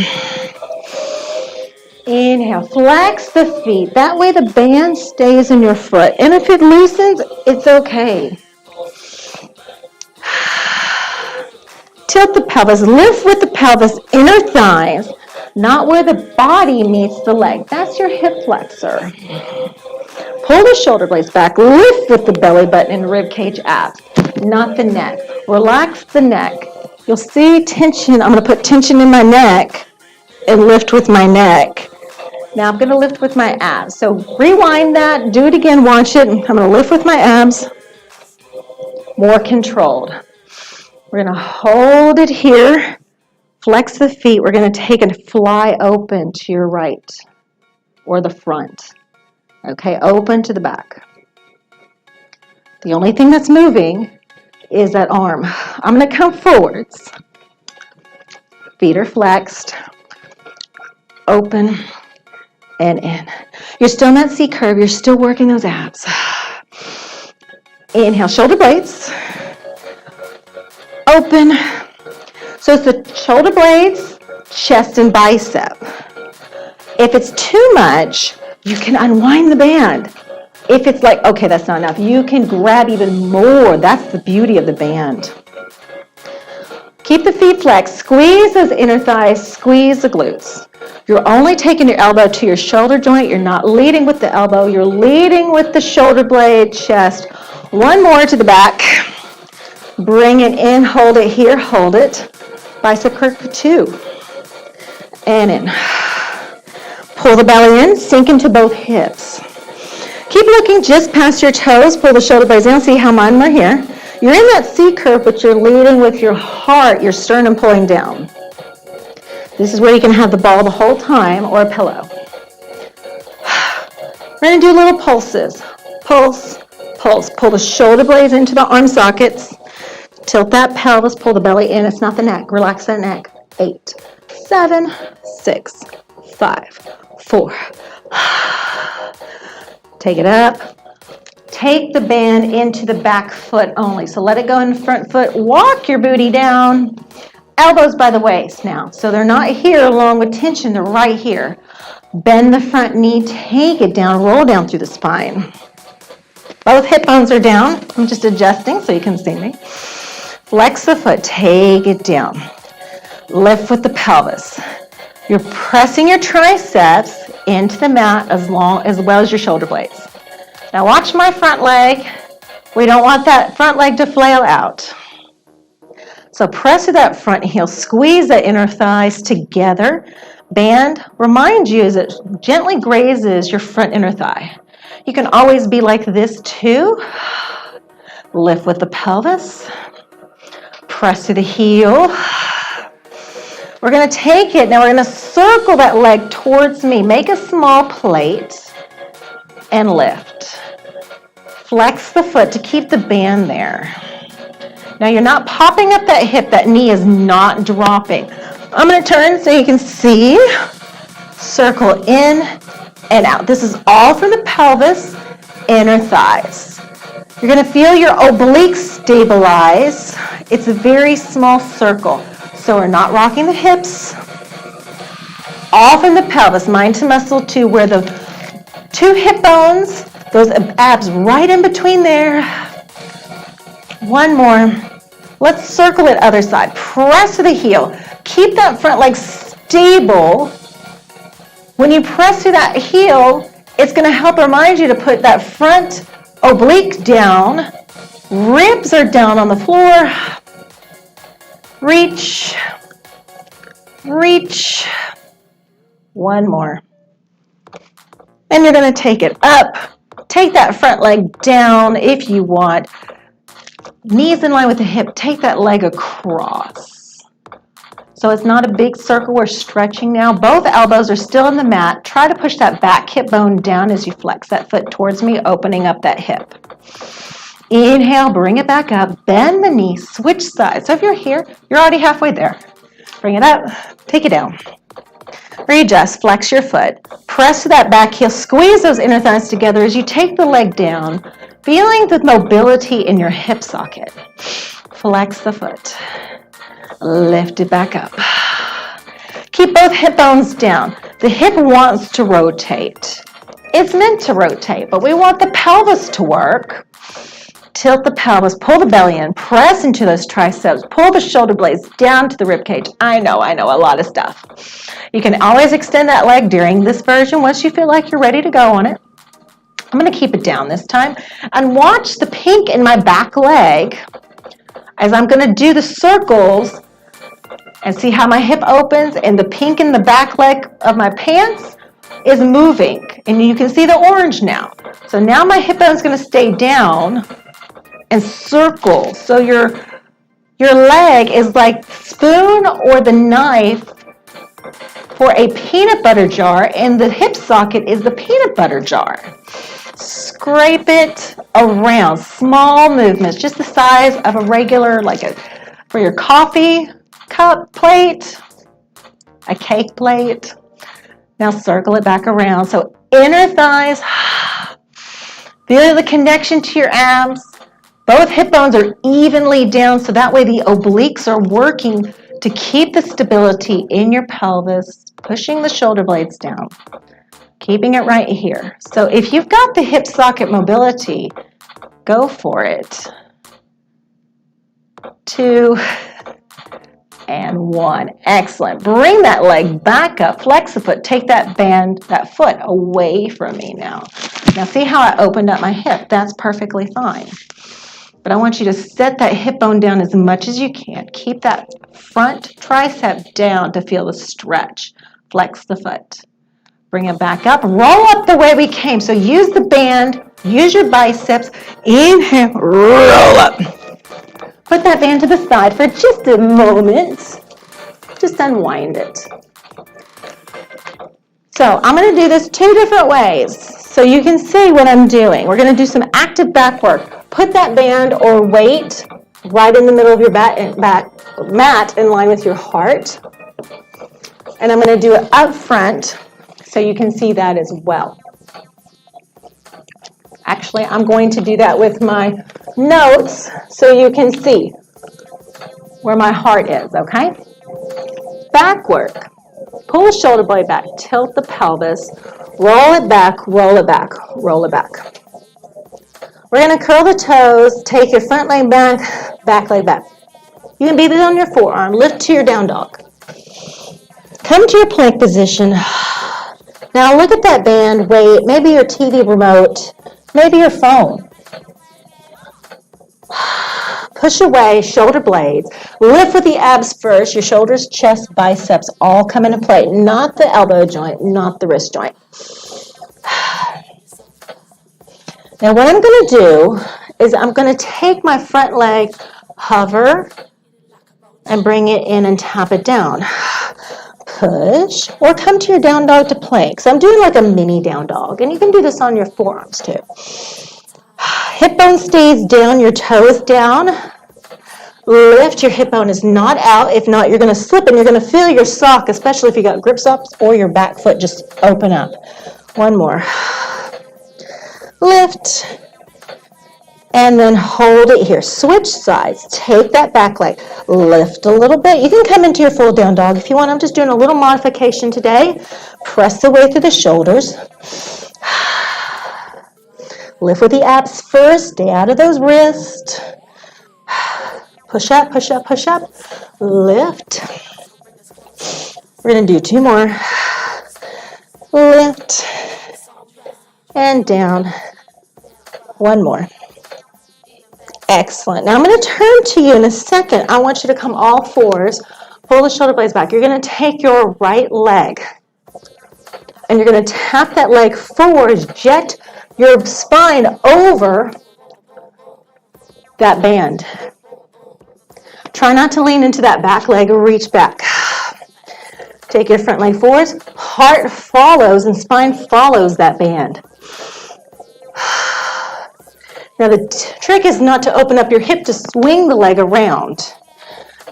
Inhale, flex the feet. That way the band stays in your foot. And if it loosens, it's okay. Tilt the pelvis, lift with the pelvis, inner thighs, not where the body meets the leg. That's your hip flexor. Pull the shoulder blades back, lift with the belly button and rib cage abs, not the neck. Relax the neck. You'll see tension. I'm going to put tension in my neck and lift with my neck. Now I'm going to lift with my abs. So rewind that, do it again, watch it. I'm going to lift with my abs, more controlled. We're going to hold it here, flex the feet. We're going to take and fly open to your right or the front. Okay, open to the back. The only thing that's moving is that arm. I'm going to come forwards. Feet are flexed, open, and in. You're still in that C curve. You're still working those abs. Inhale, shoulder blades. Open. So it's the shoulder blades, chest, and bicep. If it's too much, you can unwind the band. If it's like, okay, that's not enough, you can grab even more. That's the beauty of the band. Keep the feet flexed. Squeeze those inner thighs. Squeeze the glutes. You're only taking your elbow to your shoulder joint. You're not leading with the elbow. You're leading with the shoulder blade, chest. One more to the back. Bring it in. Hold it here. Hold it. Bicep curl for 2. And in. Pull the belly in. Sink into both hips. Keep looking just past your toes. Pull the shoulder blades in. See how mine are here. You're in that C curve, but you're leading with your heart, your sternum pulling down. This is where you can have the ball the whole time or a pillow. We're going to do little pulses. Pulse, pulse. Pull the shoulder blades into the arm sockets. Tilt that pelvis. Pull the belly in. It's not the neck. Relax that neck. 8, 7, 6, 5, 4. Take it up. Take the band into the back foot only. So let it go in the front foot. Walk your booty down. Elbows by the waist now. So they're not here along with tension. They're right here. Bend the front knee. Take it down. Roll down through the spine. Both hip bones are down. I'm just adjusting so you can see me. Flex the foot. Take it down. Lift with the pelvis. You're pressing your triceps into the mat as well as your shoulder blades. Now watch my front leg. We don't want that front leg to flail out. So press to that front heel. Squeeze the inner thighs together. Band, remind you as it gently grazes your front inner thigh. You can always be like this too. Lift with the pelvis. Press to the heel. We're going to take it. Now we're going to circle that leg towards me. Make a small plate and lift. Flex the foot to keep the band there. Now you're not popping up that hip. That knee is not dropping. I'm going to turn so you can see. Circle in and out. This is all from the pelvis, inner thighs. You're going to feel your obliques stabilize. It's a very small circle. So we're not rocking the hips. All from the pelvis, mind to muscle too, where the 2 hip bones, those abs right in between there. One more. Let's circle it other side. Press to the heel. Keep that front leg stable. When you press to that heel, it's going to help remind you to put that front oblique down. Ribs are down on the floor. Reach. Reach. One more. And you're going to take it up. Take that front leg down if you want. Knees in line with the hip. Take that leg across. So it's not a big circle. We're stretching now. Both elbows are still in the mat. Try to push that back hip bone down as you flex that foot towards me, opening up that hip. Inhale, bring it back up. Bend the knee. Switch sides. So if you're here, you're already halfway there. Bring it up. Take it down. Readjust, flex your foot. Press to that back heel. Squeeze those inner thighs together as you take the leg down, feeling the mobility in your hip socket. Flex the foot. Lift it back up. Keep both hip bones down. The hip wants to rotate. It's meant to rotate, but we want the pelvis to work. Tilt the pelvis, pull the belly in, press into those triceps, pull the shoulder blades down to the rib cage. I know, a lot of stuff. You can always extend that leg during this version once you feel like you're ready to go on it. I'm going to keep it down this time. And watch the pink in my back leg as I'm going to do the circles and see how my hip opens and the pink in the back leg of my pants is moving. And you can see the orange now. So now my hip bone is going to stay down and circle. So your leg is like spoon or the knife for a peanut butter jar, and the hip socket is the peanut butter jar. Scrape it around, small movements, just the size of a regular, for your coffee cup plate, a cake plate. Now circle it back around. So inner thighs, feel the connection to your abs. Both hip bones are evenly down, so that way the obliques are working to keep the stability in your pelvis, pushing the shoulder blades down, keeping it right here. So if you've got the hip socket mobility, go for it. 2 and 1. Excellent. Bring that leg back up, flex the foot, take that foot away from me now. Now see how I opened up my hip? That's perfectly fine. But I want you to set that hip bone down as much as you can. Keep that front tricep down to feel the stretch. Flex the foot. Bring it back up. Roll up the way we came. So use the band. Use your biceps. Inhale. Roll up. Put that band to the side for just a moment. Just unwind it. So I'm going to do this 2 different ways so you can see what I'm doing. We're going to do some active back work. Put that band or weight right in the middle of your mat in line with your heart. And I'm going to do it up front so you can see that as well. Actually, I'm going to do that with my notes so you can see where my heart is, okay? Back work. Pull the shoulder blade back, tilt the pelvis, roll it back, roll it back, roll it back. We're going to curl the toes, take your front leg back, back leg back. You can beat it on your forearm, lift to your down dog. Come to your plank position. Now look at that band, weight, maybe your TV remote, maybe your phone. Push away, shoulder blades. Lift with the abs first, your shoulders, chest, biceps all come into play. Not the elbow joint, not the wrist joint. Now what I'm going to do is I'm going to take my front leg, hover, and bring it in and tap it down. Push, or come to your down dog to plank. So I'm doing like a mini down dog, and you can do this on your forearms too. Hip bone stays down, your toes down. Lift, your hip bone is not out. If not, you're going to slip and you're going to feel your sock, especially if you got grip socks or your back foot just open up. One more. Lift, and then hold it here. Switch sides. Take that back leg. Lift a little bit. You can come into your full down dog if you want. I'm just doing a little modification today. Press the way through the shoulders. Lift with the abs first. Stay out of those wrists. Push up, push up, push up. Lift. We're going to do 2 more. Lift. And down. 1 more. Excellent. Now I'm going to turn to you in a second. I want you to come all fours. Pull the shoulder blades back. You're going to take your right leg. And you're going to tap that leg forward. Jet your spine over that band. Try not to lean into that back leg or reach back. Take your front leg forwards. Heart follows and spine follows that band. Now the trick is not to open up your hip to swing the leg around.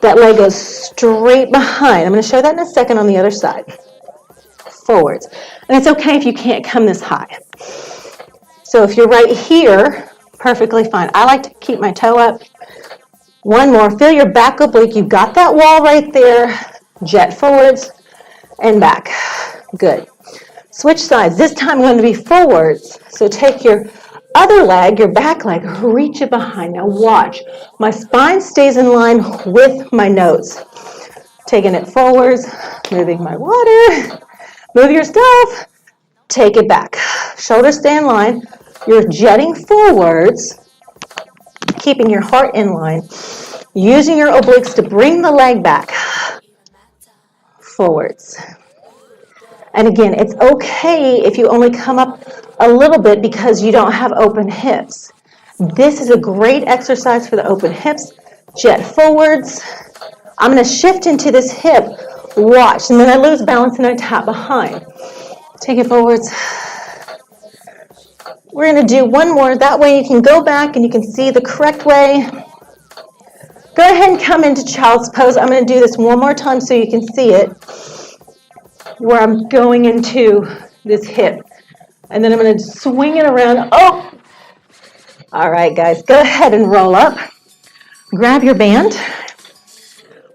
That leg goes straight behind. I'm going to show that in a second on the other side. Forwards. And it's okay if you can't come this high. So if you're right here, perfectly fine. I like to keep my toe up. 1 more. Feel your back oblique. You've got that wall right there. Jet forwards and back. Good. Switch sides. This time I'm going to be forwards. So take your other leg, your back leg, reach it behind. Now watch. My spine stays in line with my nose. Taking it forwards, moving my water. Move your stuff. Take it back. Shoulders stay in line. You're jetting forwards, keeping your heart in line. Using your obliques to bring the leg back. Forwards. And again, it's okay if you only come up a little bit because you don't have open hips. This is a great exercise for the open hips. Jet forwards. I'm going to shift into this hip. Watch. And then I lose balance and I tap behind. Take it forwards. We're going to do one more. That way you can go back and you can see the correct way. Go ahead and come into child's pose. I'm going to do this one more time so you can see it. Where I'm going into this hip. And then I'm going to swing it around. Oh! All right, guys. Go ahead and roll up. Grab your band.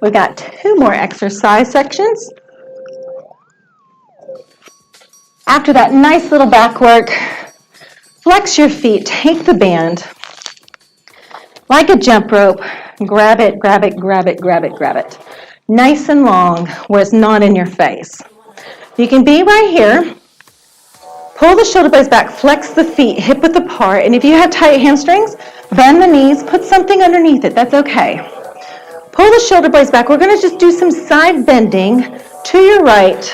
We've got 2 more exercise sections. After that nice little back work, flex your feet. Take the band. Like a jump rope. Grab it, grab it, grab it, grab it, grab it. Nice and long where it's not in your face. You can be right here. Pull the shoulder blades back, flex the feet, hip width apart, and if you have tight hamstrings, bend the knees, put something underneath it. That's okay. Pull the shoulder blades back. We're going to just do some side bending to your right.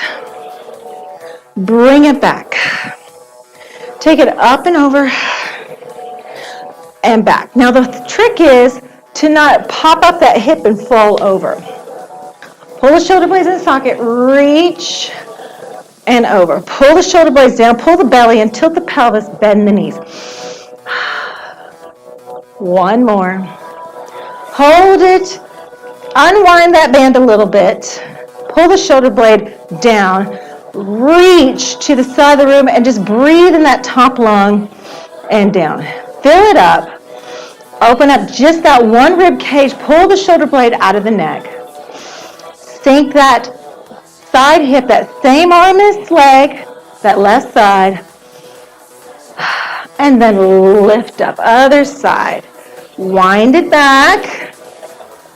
Bring it back. Take it up and over and back. Now the trick is to not pop up that hip and fall over. Pull the shoulder blades in socket, reach and over. Pull the shoulder blades down, pull the belly in, tilt the pelvis, bend the knees. One more. Hold it. Unwind that band a little bit. Pull the shoulder blade down. Reach to the side of the room and just breathe in that top lung and down. Fill it up. Open up just that one rib cage. Pull the shoulder blade out of the neck. Sink that side hip, that same arm as leg, that left side. And then lift up, other side. Wind it back.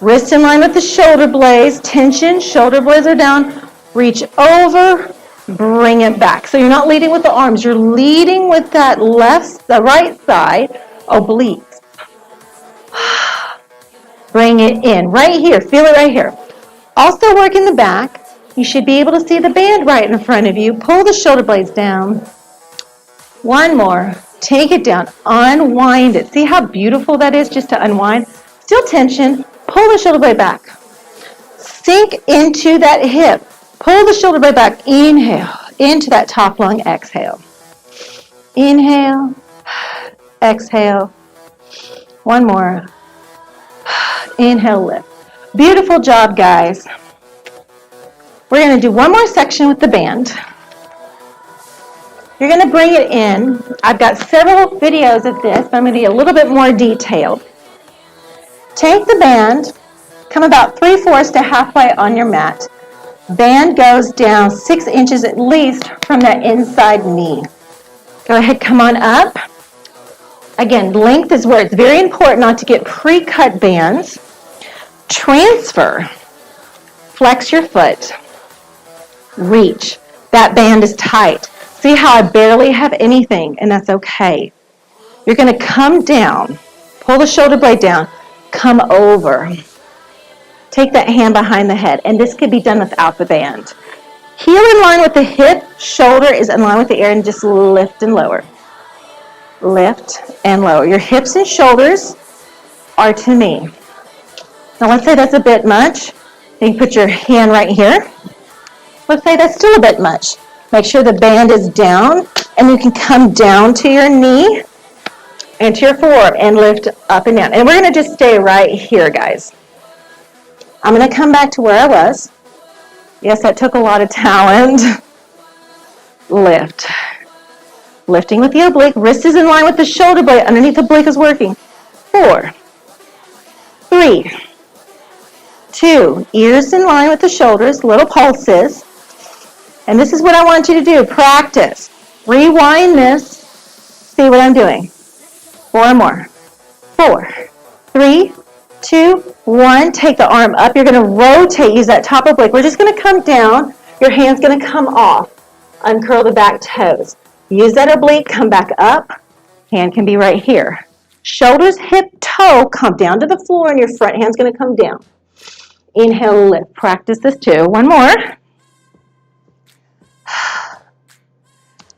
Wrist in line with the shoulder blades. Tension, shoulder blades are down. Reach over, bring it back. So you're not leading with the arms. You're leading with that the right side, obliques. Bring it in, right here. Feel it right here. Also working the back. You should be able to see the band right in front of you. Pull the shoulder blades down. One more. Take it down. Unwind it. See how beautiful that is just to unwind? Still tension. Pull the shoulder blade back. Sink into that hip. Pull the shoulder blade back. Inhale. Into that top lung. Exhale. Inhale. Exhale. One more. Inhale, lift. Beautiful job, guys. We're going to do one more section with the band. You're going to bring it in. I've got several videos of this, but I'm going to be a little bit more detailed. Take the band, come about 3/4 to halfway on your mat. Band goes down 6 inches at least from that inside knee. Go ahead, come on up. Again, length is where it's very important not to get pre-cut bands. Transfer. Flex your foot. Reach. That band is tight. See how I barely have anything, and that's okay. You're going to come down. Pull the shoulder blade down. Come over. Take that hand behind the head, and this could be done without the band. Heel in line with the hip, shoulder is in line with the ear, and just lift and lower. Lift and lower. Your hips and shoulders are to me. Now let's say that's a bit much. You can put your hand right here. Let's say that's still a bit much. Make sure the band is down, and you can come down to your knee and to your forearm and lift up and down. And we're going to just stay right here, guys. I'm going to come back to where I was. Yes, that took a lot of talent. Lift. Lifting with the oblique. Wrist is in line with the shoulder blade. Underneath the oblique is working. 4, 3, 2. Ears in line with the shoulders. Little pulses. And this is what I want you to do. Practice. Rewind this. See what I'm doing. 4 more. 4, 3, 2, 1. Take the arm up. You're going to rotate. Use that top oblique. We're just going to come down. Your hand's going to come off. Uncurl the back toes. Use that oblique. Come back up. Hand can be right here. Shoulders, hip, toe, come down to the floor, and your front hand's going to come down. Inhale, lift. Practice this too. 1 more.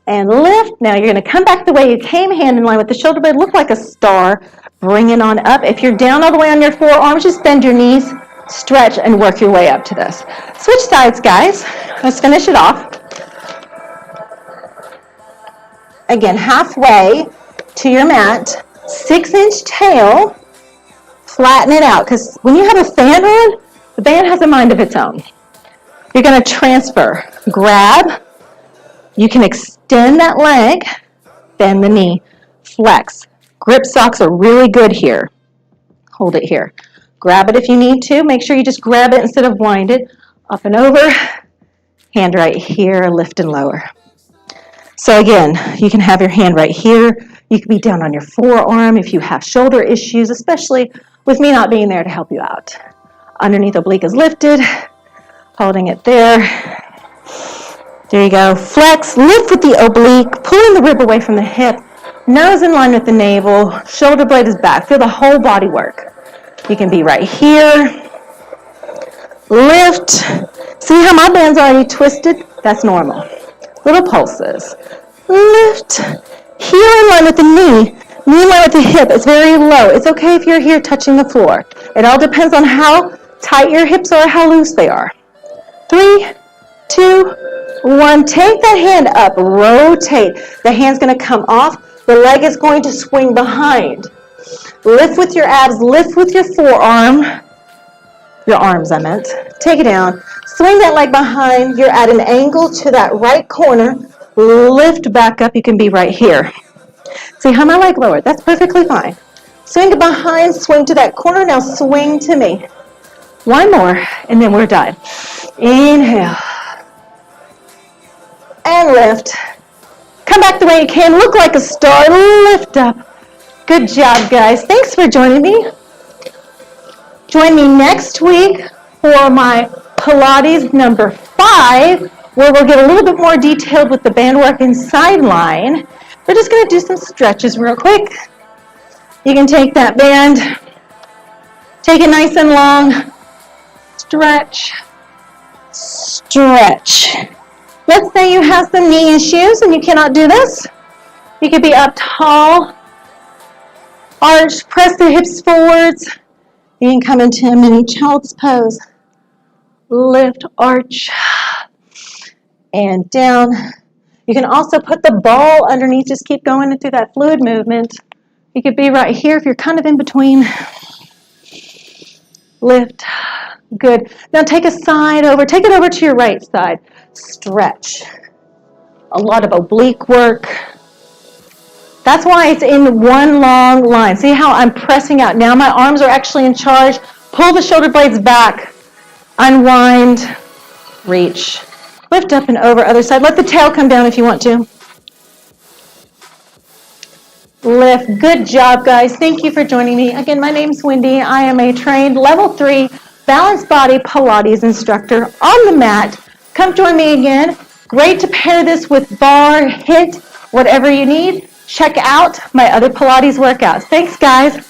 And lift. Now you're going to come back the way you came, hand in line with the shoulder blade. Look like a star. Bring it on up. If you're down all the way on your forearms, just bend your knees, stretch, and work your way up to this. Switch sides, guys. Let's finish it off. Again, halfway to your mat. 6-inch tail. Flatten it out, because when you have a fan on, the band has a mind of its own. You're going to transfer. Grab. You can extend that leg. Bend the knee. Flex. Grip socks are really good here. Hold it here. Grab it if you need to. Make sure you just grab it instead of wind it. Up and over. Hand right here. Lift and lower. So again, you can have your hand right here. You can be down on your forearm if you have shoulder issues, especially with me not being there to help you out. Underneath oblique is lifted. Holding it there. There you go. Flex, lift with the oblique, pulling the rib away from the hip. Nose in line with the navel. Shoulder blade is back. Feel the whole body work. You can be right here. Lift. See how my band's already twisted? That's normal. Little pulses. Lift. Heel in line with the knee. Knee in line with the hip. It's very low. It's okay if you're here touching the floor. It all depends on how tight your hips are or how loose they are. 3, 2, 1. Take that hand up. Rotate. The hand's going to come off. The leg is going to swing behind. Lift with your abs. Lift with your forearm. Your arms, I meant. Take it down. Swing that leg behind. You're at an angle to that right corner. Lift back up. You can be right here. See how my leg lowered? That's perfectly fine. Swing it behind. Swing to that corner. Now swing to me. 1 more, and then we're done. Inhale. And lift. Come back the way you can. Look like a star. Lift up. Good job, guys. Thanks for joining me. Join me next week for my Pilates number 5, where we'll get a little bit more detailed with the band work and sideline. We're just going to do some stretches real quick. You can take that band, take it nice and long, stretch, stretch. Let's say you have some knee issues and you cannot do this. You could be up tall, arch, press the hips forwards. You can come into a mini child's pose. Lift, arch, and down. You can also put the ball underneath. Just keep going through that fluid movement. You could be right here if you're kind of in between. Lift. Good. Now take a side over. Take it over to your right side. Stretch. A lot of oblique work. That's why it's in one long line. See how I'm pressing out. Now my arms are actually in charge. Pull the shoulder blades back. Unwind. Reach. Lift up and over. Other side. Let the tail come down if you want to. Lift. Good job, guys. Thank you for joining me. Again, my name's Wendy. I am a trained level 3 balanced body Pilates instructor on the mat. Come join me again. Great to pair this with bar, HIIT, whatever you need. Check out my other Pilates workouts. Thanks, guys.